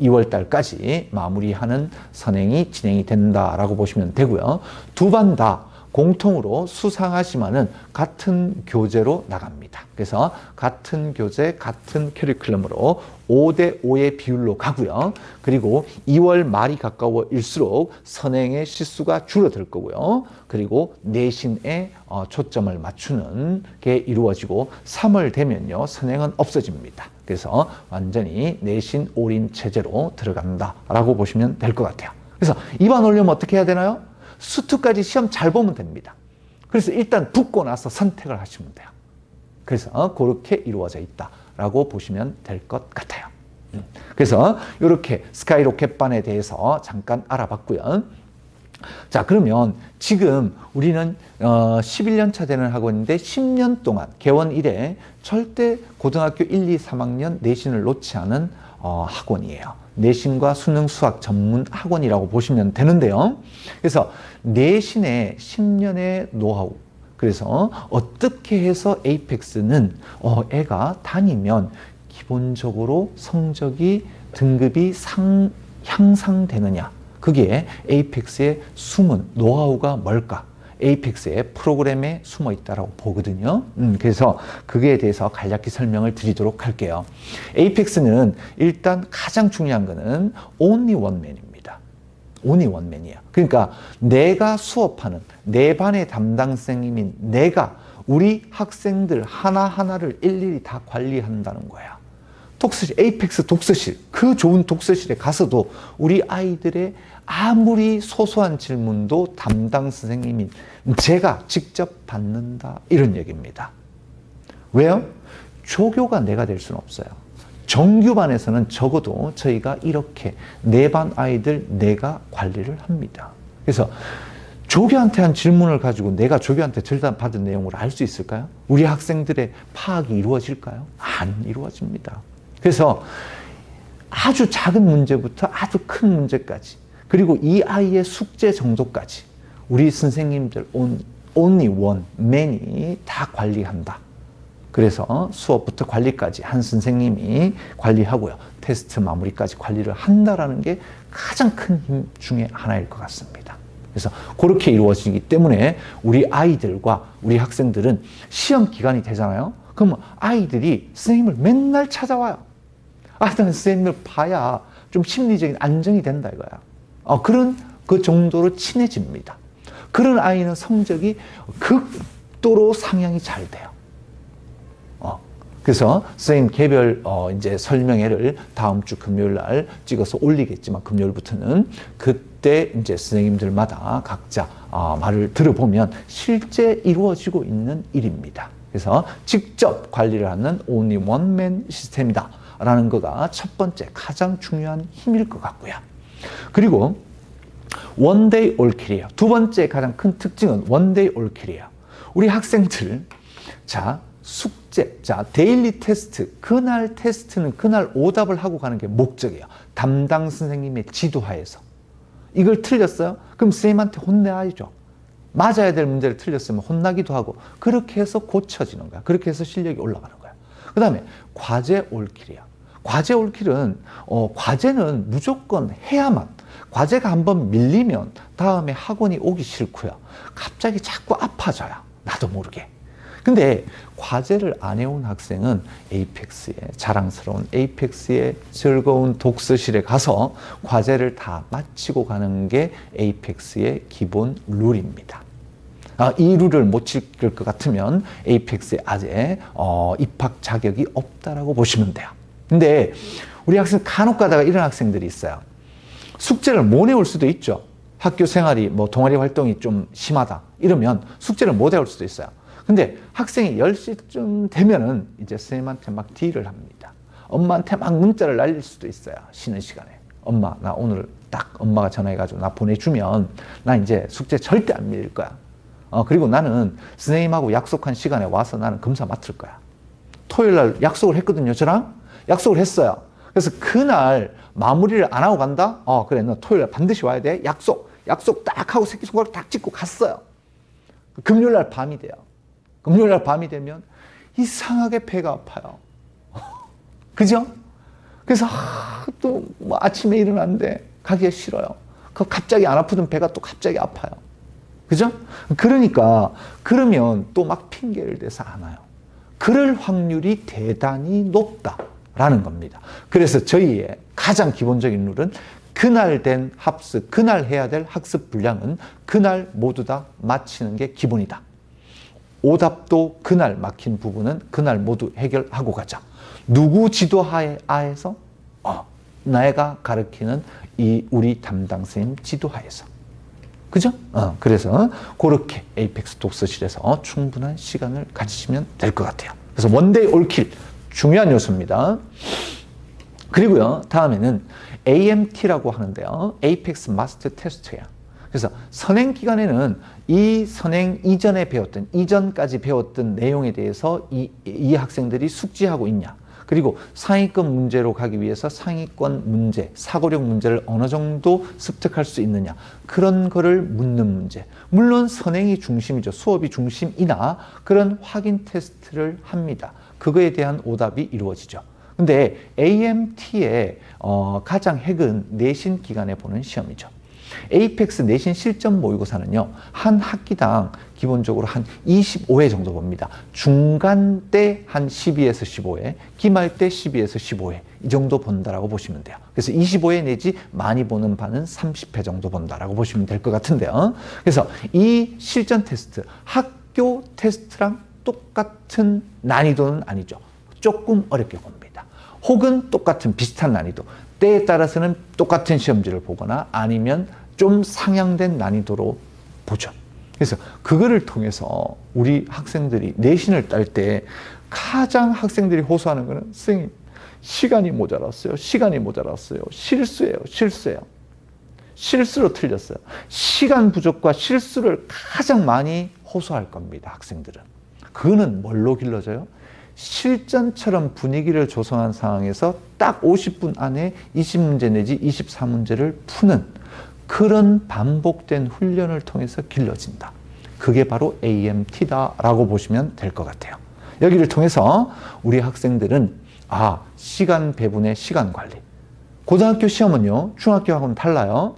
2월달까지 마무리하는 선행이 진행이 된다라고 보시면 되고요. 두 반 다 공통으로 수상하지만은 같은 교재로 나갑니다. 그래서 같은 교재, 같은 커리큘럼으로 5대 5의 비율로 가고요. 그리고 2월 말이 가까워일수록 선행의 실수가 줄어들 거고요. 그리고 내신에 초점을 맞추는 게 이루어지고 3월 되면요. 선행은 없어집니다. 그래서 완전히 내신 올인 체제로 들어간다라고 보시면 될 것 같아요. 그래서 입안 올려면 어떻게 해야 되나요? 수투까지 시험 잘 보면 됩니다. 그래서 일단 붙고 나서 선택을 하시면 돼요. 그래서 그렇게 이루어져 있다라고 보시면 될 것 같아요. 그래서 이렇게 스카이로켓반에 대해서 잠깐 알아봤고요. 자, 그러면 지금 우리는 11년 차 되는 학원인데 10년 동안 개원 이래 절대 고등학교 1, 2, 3학년 내신을 놓지 않은 학원이에요. 내신과 수능 수학 전문 학원이라고 보시면 되는데요. 그래서 내신의 10년의 노하우, 그래서 어떻게 해서 에이펙스는 애가 다니면 기본적으로 성적이 등급이 향상되느냐, 그게 에이펙스의 숨은 노하우가 뭘까? 에이펙스의 프로그램에 숨어 있다고 보거든요. 그래서 그에 대해서 간략히 설명을 드리도록 할게요. 에이펙스는 일단 가장 중요한 거는 only one man입니다. only one man이에요. 그러니까 내가 수업하는 내 반의 담당 선생님인 내가 우리 학생들 하나하나를 일일이 다 관리한다는 거야. 독서실, 에이펙스 독서실, 그 좋은 독서실에 가서도 우리 아이들의 아무리 소소한 질문도 담당 선생님인 제가 직접 받는다, 이런 얘기입니다. 왜요? 조교가 내가 될 수는 없어요. 정규반에서는 적어도 저희가 이렇게 내 반 아이들 내가 관리를 합니다. 그래서 조교한테 한 질문을 가지고 내가 조교한테 절단받은 내용을 알 수 있을까요? 우리 학생들의 파악이 이루어질까요? 안 이루어집니다. 그래서 아주 작은 문제부터 아주 큰 문제까지, 그리고 이 아이의 숙제 정도까지 우리 선생님들 only one man이 다 관리한다. 그래서 수업부터 관리까지 한 선생님이 관리하고요. 테스트 마무리까지 관리를 한다라는 게 가장 큰 힘 중에 하나일 것 같습니다. 그래서 그렇게 이루어지기 때문에 우리 아이들과 우리 학생들은 시험 기간이 되잖아요. 그러면 아이들이 선생님을 맨날 찾아와요. 나는 선생님을 봐야 좀 심리적인 안정이 된다 이거야. 그런 그 정도로 친해집니다. 그런 아이는 성적이 극도로 상향이 잘 돼요. 그래서 선생님 개별 이제 설명회를 다음 주 금요일 날 찍어서 올리겠지만, 금요일부터는 그때 이제 선생님들마다 각자 말을 들어보면 실제 이루어지고 있는 일입니다. 그래서 직접 관리를 하는 only one man 시스템이다 라는 거가 첫 번째 가장 중요한 힘일 것 같고요. 그리고 one day all kill이에요. 두 번째 가장 큰 특징은 one day all kill이에요. 우리 학생들, 자, 숙제, 자, 데일리 테스트, 그날 테스트는 그날 오답을 하고 가는 게 목적이에요. 담당 선생님의 지도하에서. 이걸 틀렸어요? 그럼 선생님한테 혼내야죠. 맞아야 될 문제를 틀렸으면 혼나기도 하고, 그렇게 해서 고쳐지는 거야. 그렇게 해서 실력이 올라가는 거야. 그 다음에 과제 올킬이야. 과제 올킬은 과제는 무조건 해야만, 과제가 한번 밀리면 다음에 학원이 오기 싫고요. 갑자기 자꾸 아파져요. 나도 모르게. 근데 과제를 안 해온 학생은 에이펙스의 자랑스러운 에이펙스의 즐거운 독서실에 가서 과제를 다 마치고 가는 게 에이펙스의 기본 룰입니다. 이 룰을 못 지킬 것 같으면 에이펙스에 아직 입학 자격이 없다라고 보시면 돼요. 근데 우리 학생 간혹 가다가 이런 학생들이 있어요. 숙제를 못 해올 수도 있죠. 학교 생활이 동아리 활동이 좀 심하다 이러면 숙제를 못 해올 수도 있어요. 근데 학생이 10시쯤 되면은 이제 선생님한테 막 딜을 합니다. 엄마한테 막 문자를 날릴 수도 있어요. 쉬는 시간에. 엄마, 나 오늘 딱 엄마가 전화해가지고 나 보내주면 나 이제 숙제 절대 안 밀릴 거야. 그리고 나는 선생님하고 약속한 시간에 와서 나는 검사 맡을 거야. 토요일 날 약속을 했거든요. 저랑 약속을 했어요. 그래서 그날 마무리를 안 하고 간다? 그래, 너 토요일 날 반드시 와야 돼. 약속 딱 하고 새끼손가락 딱 찍고 갔어요. 금요일 날 밤이 돼요. 금요일 날 밤이 되면 이상하게 배가 아파요. 그죠? 그래서 또 뭐 아침에 일어났는데 가기가 싫어요. 그 갑자기 안 아프던 배가 또 갑자기 아파요. 그죠? 그러니까 그러면 또 막 핑계를 대서 안 와요. 그럴 확률이 대단히 높다라는 겁니다. 그래서 저희의 가장 기본적인 룰은 그날 된 합습, 그날 해야 될 학습 분량은 그날 모두 다 마치는 게 기본이다. 오답도 그날 막힌 부분은 그날 모두 해결하고 가자. 누구 지도하에서? 내가 가르치는 이 우리 담당 선생님 지도하에서. 그죠? 그래서 그렇게 에이펙스 독서실에서 충분한 시간을 가지시면 될 것 같아요. 그래서 원데이 올킬 중요한 요소입니다. 그리고요, 다음에는 AMT라고 하는데요. 에이펙스 마스터 테스트예요. 그래서 선행 기간에는 이 선행 이전에 배웠던, 이전까지 배웠던 내용에 대해서 이 학생들이 숙지하고 있냐. 그리고 상위권 문제로 가기 위해서 상위권 문제, 사고력 문제를 어느 정도 습득할 수 있느냐. 그런 거를 묻는 문제. 물론 선행이 중심이죠. 수업이 중심이나 그런 확인 테스트를 합니다. 그거에 대한 오답이 이루어지죠. 근데 AMT의 가장 핵은 내신 기간에 보는 시험이죠. 에이펙스 내신 실전 모의고사는요, 한 학기당 기본적으로 한 25회 정도 봅니다. 중간 때 한 12에서 15회, 기말 때 12에서 15회, 이 정도 본다라고 보시면 돼요. 그래서 25회 내지 많이 보는 반은 30회 정도 본다라고 보시면 될 것 같은데요. 그래서 이 실전 테스트, 학교 테스트랑 똑같은 난이도는 아니죠. 조금 어렵게 봅니다. 혹은 똑같은 비슷한 난이도, 때에 따라서는 똑같은 시험지를 보거나 아니면 좀 상향된 난이도로 보죠. 그래서 그거를 통해서 우리 학생들이 내신을 딸 때 가장 학생들이 호소하는 거는 선생님, 시간이 모자랐어요. 시간이 모자랐어요. 실수예요. 실수예요. 실수로 틀렸어요. 시간 부족과 실수를 가장 많이 호소할 겁니다. 학생들은. 그거는 뭘로 길러져요? 실전처럼 분위기를 조성한 상황에서 딱 50분 안에 20문제 내지 24문제를 푸는 그런 반복된 훈련을 통해서 길러진다. 그게 바로 AMT다라고 보시면 될 것 같아요. 여기를 통해서 우리 학생들은 시간 배분의 시간 관리. 고등학교 시험은요, 중학교하고는 달라요.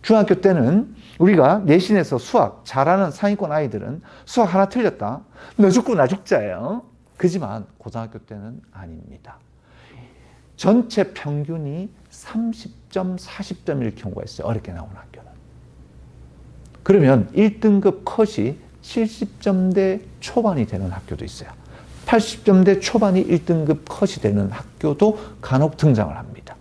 중학교 때는 우리가 내신에서 수학 잘하는 상위권 아이들은 수학 하나 틀렸다. 너 죽고 나 죽자예요. 그지만 고등학교 때는 아닙니다. 전체 평균이 30점, 40점일 경우가 있어요. 어렵게 나오는 학교는. 그러면 1등급 컷이 70점대 초반이 되는 학교도 있어요. 80점대 초반이 1등급 컷이 되는 학교도 간혹 등장을 합니다.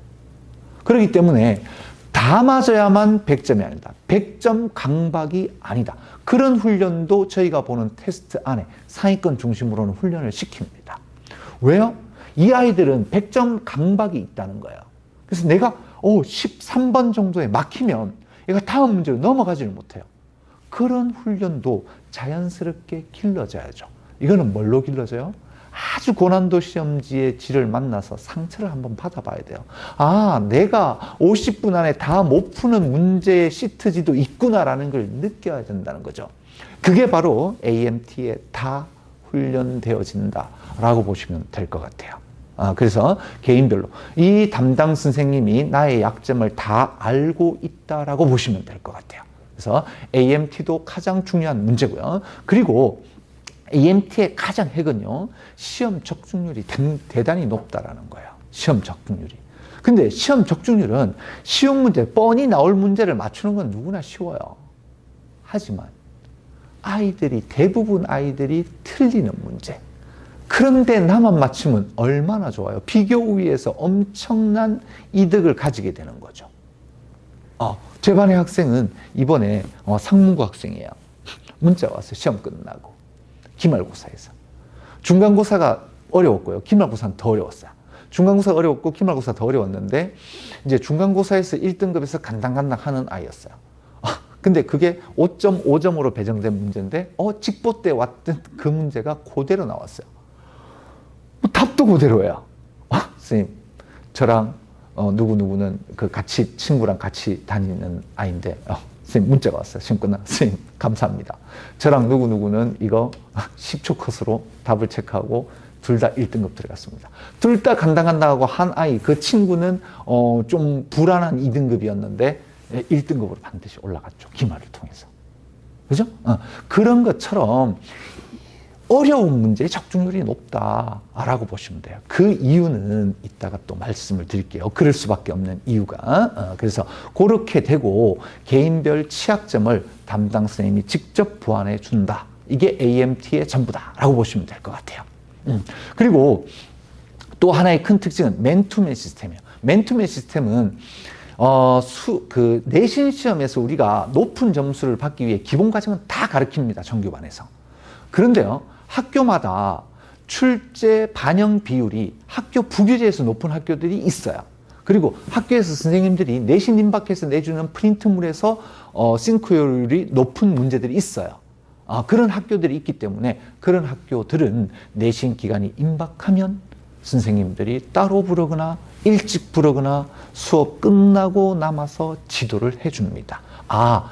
그렇기 때문에 다 맞아야만 100점이 아니다. 100점 강박이 아니다. 그런 훈련도 저희가 보는 테스트 안에 상위권 중심으로는 훈련을 시킵니다. 왜요? 이 아이들은 100점 강박이 있다는 거예요. 그래서 내가 13번 정도에 막히면 얘가 다음 문제로 넘어가지를 못해요. 그런 훈련도 자연스럽게 길러져야죠. 이거는 뭘로 길러져요? 아주 고난도 시험지의 질을 만나서 상처를 한번 받아봐야 돼요. 내가 50분 안에 다 못 푸는 문제의 시트지도 있구나라는 걸 느껴야 된다는 거죠. 그게 바로 AMT에 다 훈련되어진다라고 보시면 될 것 같아요. 그래서 개인별로 이 담당 선생님이 나의 약점을 다 알고 있다라고 보시면 될 것 같아요. 그래서 AMT도 가장 중요한 문제고요. 그리고 AMT의 가장 핵은요, 시험 적중률이 대단히 높다라는 거예요. 시험 적중률이. 근데 시험 적중률은 쉬운 문제, 뻔히 나올 문제를 맞추는 건 누구나 쉬워요. 하지만 대부분 아이들이 틀리는 문제. 그런데 나만 맞추면 얼마나 좋아요. 비교 우위에서 엄청난 이득을 가지게 되는 거죠. 제 반의 학생은 이번에 상문고 학생이에요. 문자가 왔어요. 시험 끝나고. 기말고사에서. 중간고사가 어려웠고요. 기말고사는 더 어려웠어요. 중간고사가 어려웠고 기말고사가 더 어려웠는데 이제 중간고사에서 1등급에서 간당간당 하는 아이였어요. 근데 그게 5.5점으로 배정된 문제인데 직보 때 왔던 그 문제가 그대로 나왔어요. 답도 그대로예요. 선생님, 저랑 누구누구는 친구랑 같이 다니는 아이인데 선생님 문자가 왔어요. 시험 끝나. 선생님, 감사합니다. 저랑 누구누구는 이거 10초 컷으로 답을 체크하고 둘 다 1등급 들어갔습니다. 둘 다 간당간당하고 한 아이, 그 친구는 좀 불안한 2등급이었는데 1등급으로 반드시 올라갔죠. 기말을 통해서. 그죠? 그런 것처럼 어려운 문제의 적중률이 높다라고 보시면 돼요. 그 이유는 이따가 또 말씀을 드릴게요. 그럴 수밖에 없는 이유가. 그래서 그렇게 되고 개인별 취약점을 담당 선생님이 직접 보완해 준다. 이게 AMT의 전부다라고 보시면 될 것 같아요. 그리고 또 하나의 큰 특징은 맨투맨 시스템이에요. 맨투맨 시스템은 내신 시험에서 우리가 높은 점수를 받기 위해 기본 과정은 다 가르칩니다. 정규반에서. 그런데요, 학교마다 출제 반영 비율이 학교 부교재에서 높은 학교들이 있어요. 그리고 학교에서 선생님들이 내신 임박해서 내주는 프린트물에서 싱크효율이 높은 문제들이 있어요. 그런 학교들이 있기 때문에 그런 학교들은 내신 기간이 임박하면 선생님들이 따로 부르거나 일찍 부르거나 수업 끝나고 남아서 지도를 해줍니다.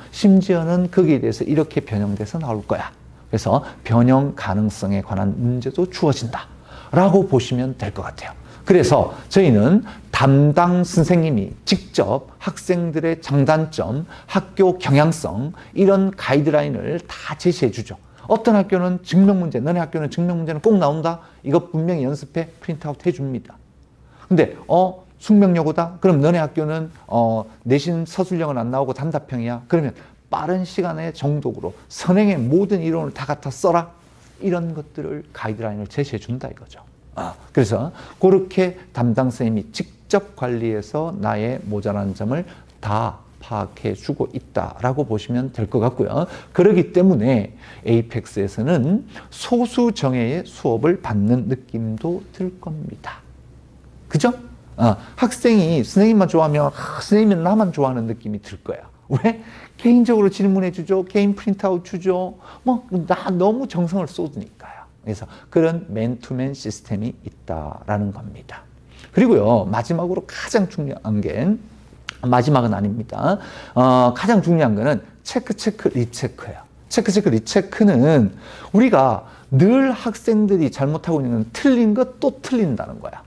심지어는 거기에 대해서 이렇게 변형돼서 나올 거야. 그래서 변형 가능성에 관한 문제도 주어진다 라고 보시면 될 것 같아요. 그래서 저희는 담당 선생님이 직접 학생들의 장단점, 학교 경향성 이런 가이드라인을 다 제시해 주죠. 어떤 학교는 증명문제, 너네 학교는 증명문제는 꼭 나온다? 이거 분명히 연습해 프린트아웃 해줍니다. 근데 숙명여고다? 그럼 너네 학교는 내신 서술형은 안 나오고 단답형이야? 그러면 빠른 시간의 정독으로 선행의 모든 이론을 다 갖다 써라. 이런 것들을 가이드라인을 제시해 준다 이거죠. 그래서 그렇게 담당 선생님이 직접 관리해서 나의 모자란 점을 다 파악해 주고 있다라고 보시면 될 것 같고요. 그렇기 때문에 에이펙스에서는 소수 정예의 수업을 받는 느낌도 들 겁니다. 그죠? 학생이 선생님만 좋아하면 선생님은 나만 좋아하는 느낌이 들 거야. 왜? 개인적으로 질문해 주죠. 개인 프린트아웃 주죠. 나 너무 정성을 쏟으니까요. 그래서 그런 맨투맨 시스템이 있다라는 겁니다. 그리고요, 마지막으로 가장 중요한 게, 마지막은 아닙니다. 가장 중요한 거는 체크, 리체크예요. 체크, 리체크는 우리가 늘 학생들이 잘못하고 있는 틀린 것 또 틀린다는 거야.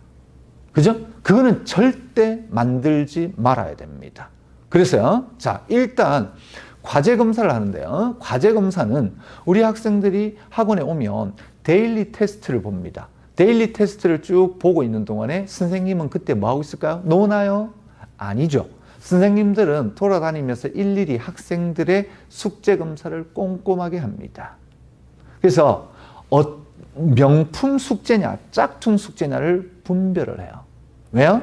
그죠? 그거는 절대 만들지 말아야 됩니다. 그래서요, 자, 일단 과제 검사를 하는데요. 과제 검사는 우리 학생들이 학원에 오면 데일리 테스트를 봅니다. 데일리 테스트를 쭉 보고 있는 동안에 선생님은 그때 뭐 하고 있을까요? 노나요? 아니죠. 선생님들은 돌아다니면서 일일이 학생들의 숙제 검사를 꼼꼼하게 합니다. 그래서 명품 숙제냐, 짝퉁 숙제냐를 분별을 해요. 왜요?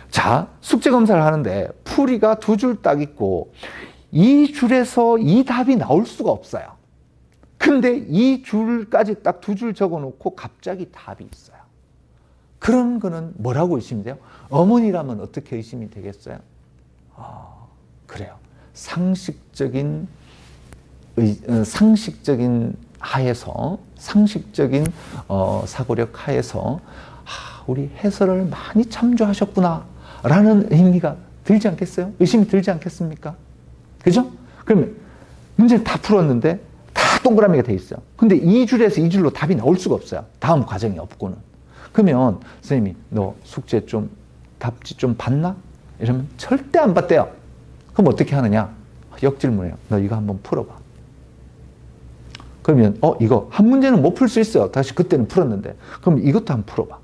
자, 숙제 검사를 하는데 풀이가 2줄 딱 있고 이 줄에서 이 답이 나올 수가 없어요. 근데 이 줄까지 딱 2줄 적어놓고 갑자기 답이 있어요. 그런 거는 뭐라고 의심이 돼요? 어머니라면 어떻게 의심이 되겠어요? 그래요. 상식적인 하에서, 상식적인 사고력 하에서 우리 해설을 많이 참조하셨구나 라는 의미가 들지 않겠어요? 의심이 들지 않겠습니까? 그죠? 그러면 문제를 다 풀었는데 다 동그라미가 돼 있어요. 근데 이 줄에서 이 줄로 답이 나올 수가 없어요. 다음 과정이 없고는. 그러면 선생님이 너 숙제 좀 답지 좀 봤나? 이러면 절대 안 봤대요. 그럼 어떻게 하느냐? 역질문해요. 너 이거 한번 풀어봐. 그러면 이거 한 문제는 못 풀 수 있어요. 다시 그때는 풀었는데. 그럼 이것도 한번 풀어봐.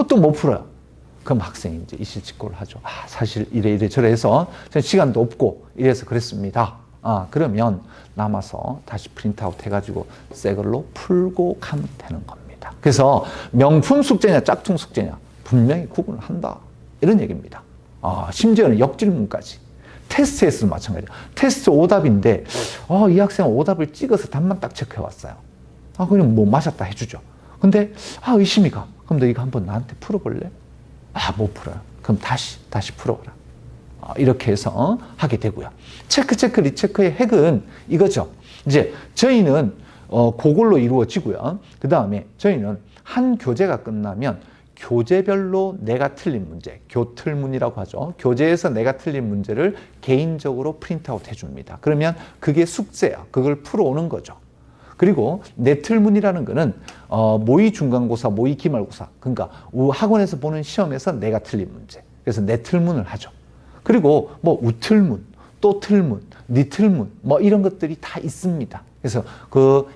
또 못 풀어요. 그럼 학생이 이제 이실직고를 하죠. 사실 이래 저래 해서 시간도 없고 이래서 그랬습니다. 그러면 남아서 다시 프린트아웃 해가지고 새 걸로 풀고 가면 되는 겁니다. 그래서 명품 숙제냐 짝퉁 숙제냐 분명히 구분을 한다. 이런 얘기입니다. 심지어는 역질문까지. 테스트에서도 마찬가지예요. 테스트 오답인데 이 학생은 오답을 찍어서 답만 딱 체크해 왔어요. 그냥 뭐 맞았다 해주죠. 근데 의심이 가. 그럼 너 이거 한번 나한테 풀어볼래? 못 풀어요. 그럼 다시 풀어보라. 이렇게 해서 하게 되고요. 체크, 리체크의 핵은 이거죠. 이제 저희는 그걸로 이루어지고요. 그 다음에 저희는 한 교재가 끝나면 교재별로 내가 틀린 문제, 교틀문이라고 하죠. 교재에서 내가 틀린 문제를 개인적으로 프린트아웃 해줍니다. 그러면 그게 숙제야. 그걸 풀어오는 거죠. 그리고 내틀문이라는 거는 모의 중간고사, 모의 기말고사, 그러니까 학원에서 보는 시험에서 내가 틀린 문제. 그래서 내틀문을 하죠. 그리고 뭐 우틀문, 또틀문, 니틀문 뭐 이런 것들이 다 있습니다. 그래서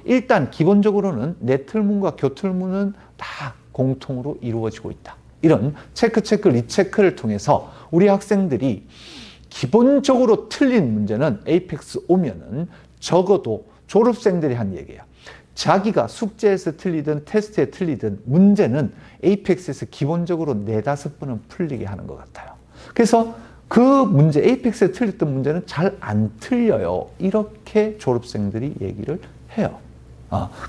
일단 기본적으로는 내틀문과 교틀문은 다 공통으로 이루어지고 있다. 이런 체크, 리체크를 통해서 우리 학생들이 기본적으로 틀린 문제는 에이펙스 오면은 적어도 졸업생들이 한 얘기예요. 자기가 숙제에서 틀리든 테스트에 틀리든 문제는 에이펙스에서 기본적으로 4-5번은 풀리게 하는 것 같아요. 그래서 그 문제, 에이펙스에 틀렸던 문제는 잘 안 틀려요. 이렇게 졸업생들이 얘기를 해요.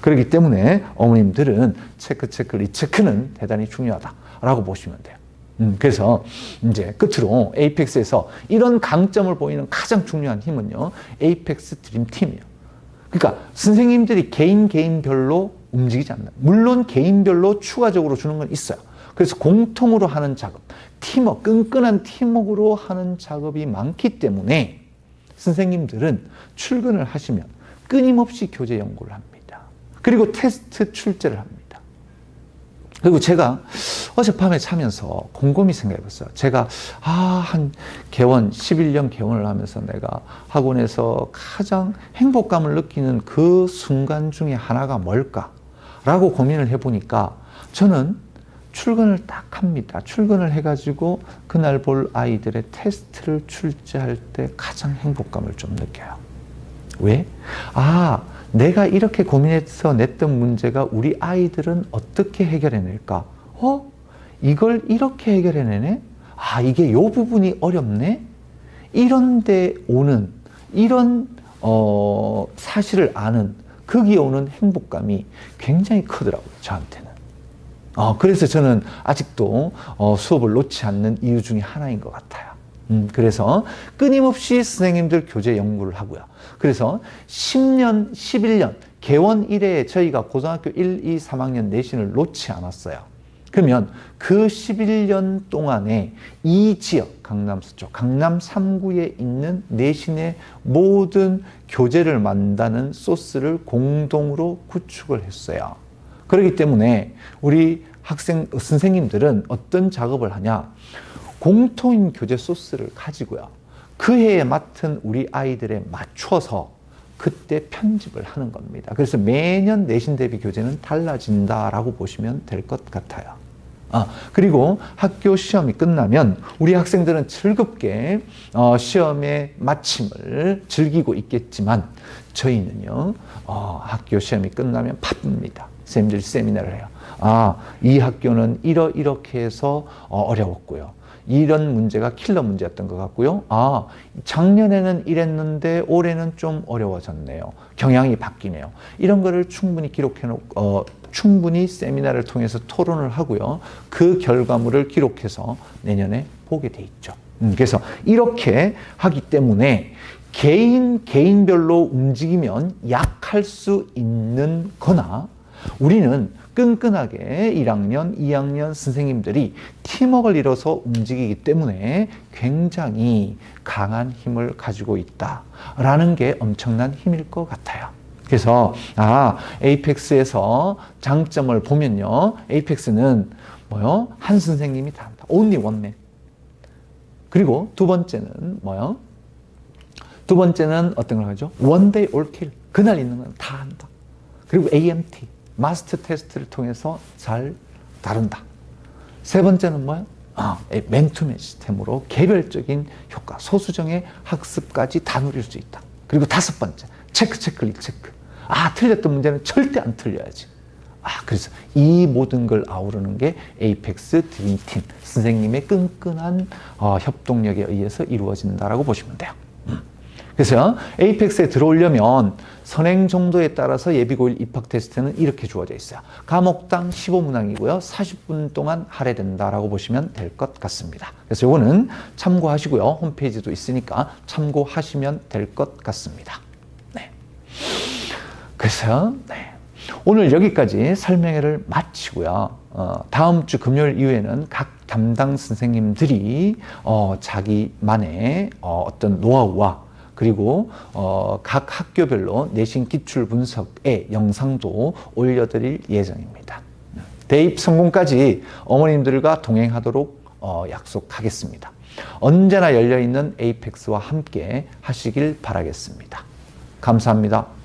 그렇기 때문에 어머님들은 체크, 리체크는 대단히 중요하다라고 보시면 돼요. 그래서 이제 끝으로 에이펙스에서 이런 강점을 보이는 가장 중요한 힘은요, 에이펙스 드림팀이에요. 그러니까 선생님들이 개인별로 움직이지 않나요? 물론 개인별로 추가적으로 주는 건 있어요. 그래서 공통으로 하는 작업, 팀워크, 끈끈한 팀워크로 하는 작업이 많기 때문에 선생님들은 출근을 하시면 끊임없이 교재 연구를 합니다. 그리고 테스트 출제를 합니다. 그리고 제가 어젯밤에 자면서 곰곰이 생각해 봤어요. 제가 한 11년 개원을 하면서 내가 학원에서 가장 행복감을 느끼는 그 순간 중에 하나가 뭘까라고 고민을 해보니까 저는 출근을 딱 합니다. 출근을 해가지고 그날 볼 아이들의 테스트를 출제할 때 가장 행복감을 좀 느껴요. 왜? 내가 이렇게 고민해서 냈던 문제가 우리 아이들은 어떻게 해결해낼까? 이걸 이렇게 해결해내네? 이게 요 부분이 어렵네? 이런데 오는, 이런 사실을 아는, 거기에 오는 행복감이 굉장히 크더라고요, 저한테는. 그래서 저는 아직도 수업을 놓지 않는 이유 중에 하나인 것 같아요. 그래서 끊임없이 선생님들 교재 연구를 하고요. 그래서 10년, 11년, 개원 이래에 저희가 고등학교 1, 2, 3학년 내신을 놓지 않았어요. 그러면 그 11년 동안에 이 지역, 강남 서쪽, 강남 3구에 있는 내신의 모든 교재를 만드는 소스를 공동으로 구축을 했어요. 그렇기 때문에 우리 선생님들은 어떤 작업을 하냐? 공통인 교재 소스를 가지고요. 그 해에 맡은 우리 아이들에 맞춰서 그때 편집을 하는 겁니다. 그래서 매년 내신 대비 교재는 달라진다라고 보시면 될 것 같아요. 그리고 학교 시험이 끝나면 우리 학생들은 즐겁게 시험의 마침을 즐기고 있겠지만 저희는요, 학교 시험이 끝나면 바쁩니다. 선생님들이 세미나를 해요. 이 학교는 이렇게 해서 어려웠고요. 이런 문제가 킬러 문제였던 것 같고요. 작년에는 이랬는데 올해는 좀 어려워졌네요. 경향이 바뀌네요. 이런 거를 충분히 기록해놓고 충분히 세미나를 통해서 토론을 하고요. 그 결과물을 기록해서 내년에 보게 돼 있죠. 그래서 이렇게 하기 때문에 개인별로 움직이면 약할 수 있는 거나 우리는 끈끈하게 1학년, 2학년 선생님들이 팀워크를 이뤄서 움직이기 때문에 굉장히 강한 힘을 가지고 있다라는 게 엄청난 힘일 것 같아요. 그래서 에이펙스에서 장점을 보면요. 에이펙스는 뭐요? 한 선생님이 다 한다. Only one man. 그리고 두 번째는 뭐요? 두 번째는 어떤 걸 하죠? One day all kill. 그날 있는 건 다 한다. 그리고 AMT. 마스터 테스트를 통해서 잘 다룬다. 세 번째는 뭐예요? 맨투맨 시스템으로 개별적인 효과, 소수정의 학습까지 다 누릴 수 있다. 그리고 다섯 번째, 체크, 리체크. 틀렸던 문제는 절대 안 틀려야지. 그래서 이 모든 걸 아우르는 게 에이펙스 드림팀, 선생님의 끈끈한 협동력에 의해서 이루어진다라고 보시면 돼요. 그래서 에이펙스에 들어오려면 선행 정도에 따라서 예비고일 입학 테스트는 이렇게 주어져 있어요. 과목당 15문항이고요. 40분 동안 할애된다라고 보시면 될 것 같습니다. 그래서 이거는 참고하시고요. 홈페이지도 있으니까 참고하시면 될 것 같습니다. 네. 그래서 오늘 여기까지 설명회를 마치고요. 다음 주 금요일 이후에는 각 담당 선생님들이 자기만의 어떤 노하우와 그리고 각 학교별로 내신 기출 분석의 영상도 올려드릴 예정입니다. 대입 성공까지 어머님들과 동행하도록 약속하겠습니다. 언제나 열려있는 에이펙스와 함께 하시길 바라겠습니다. 감사합니다.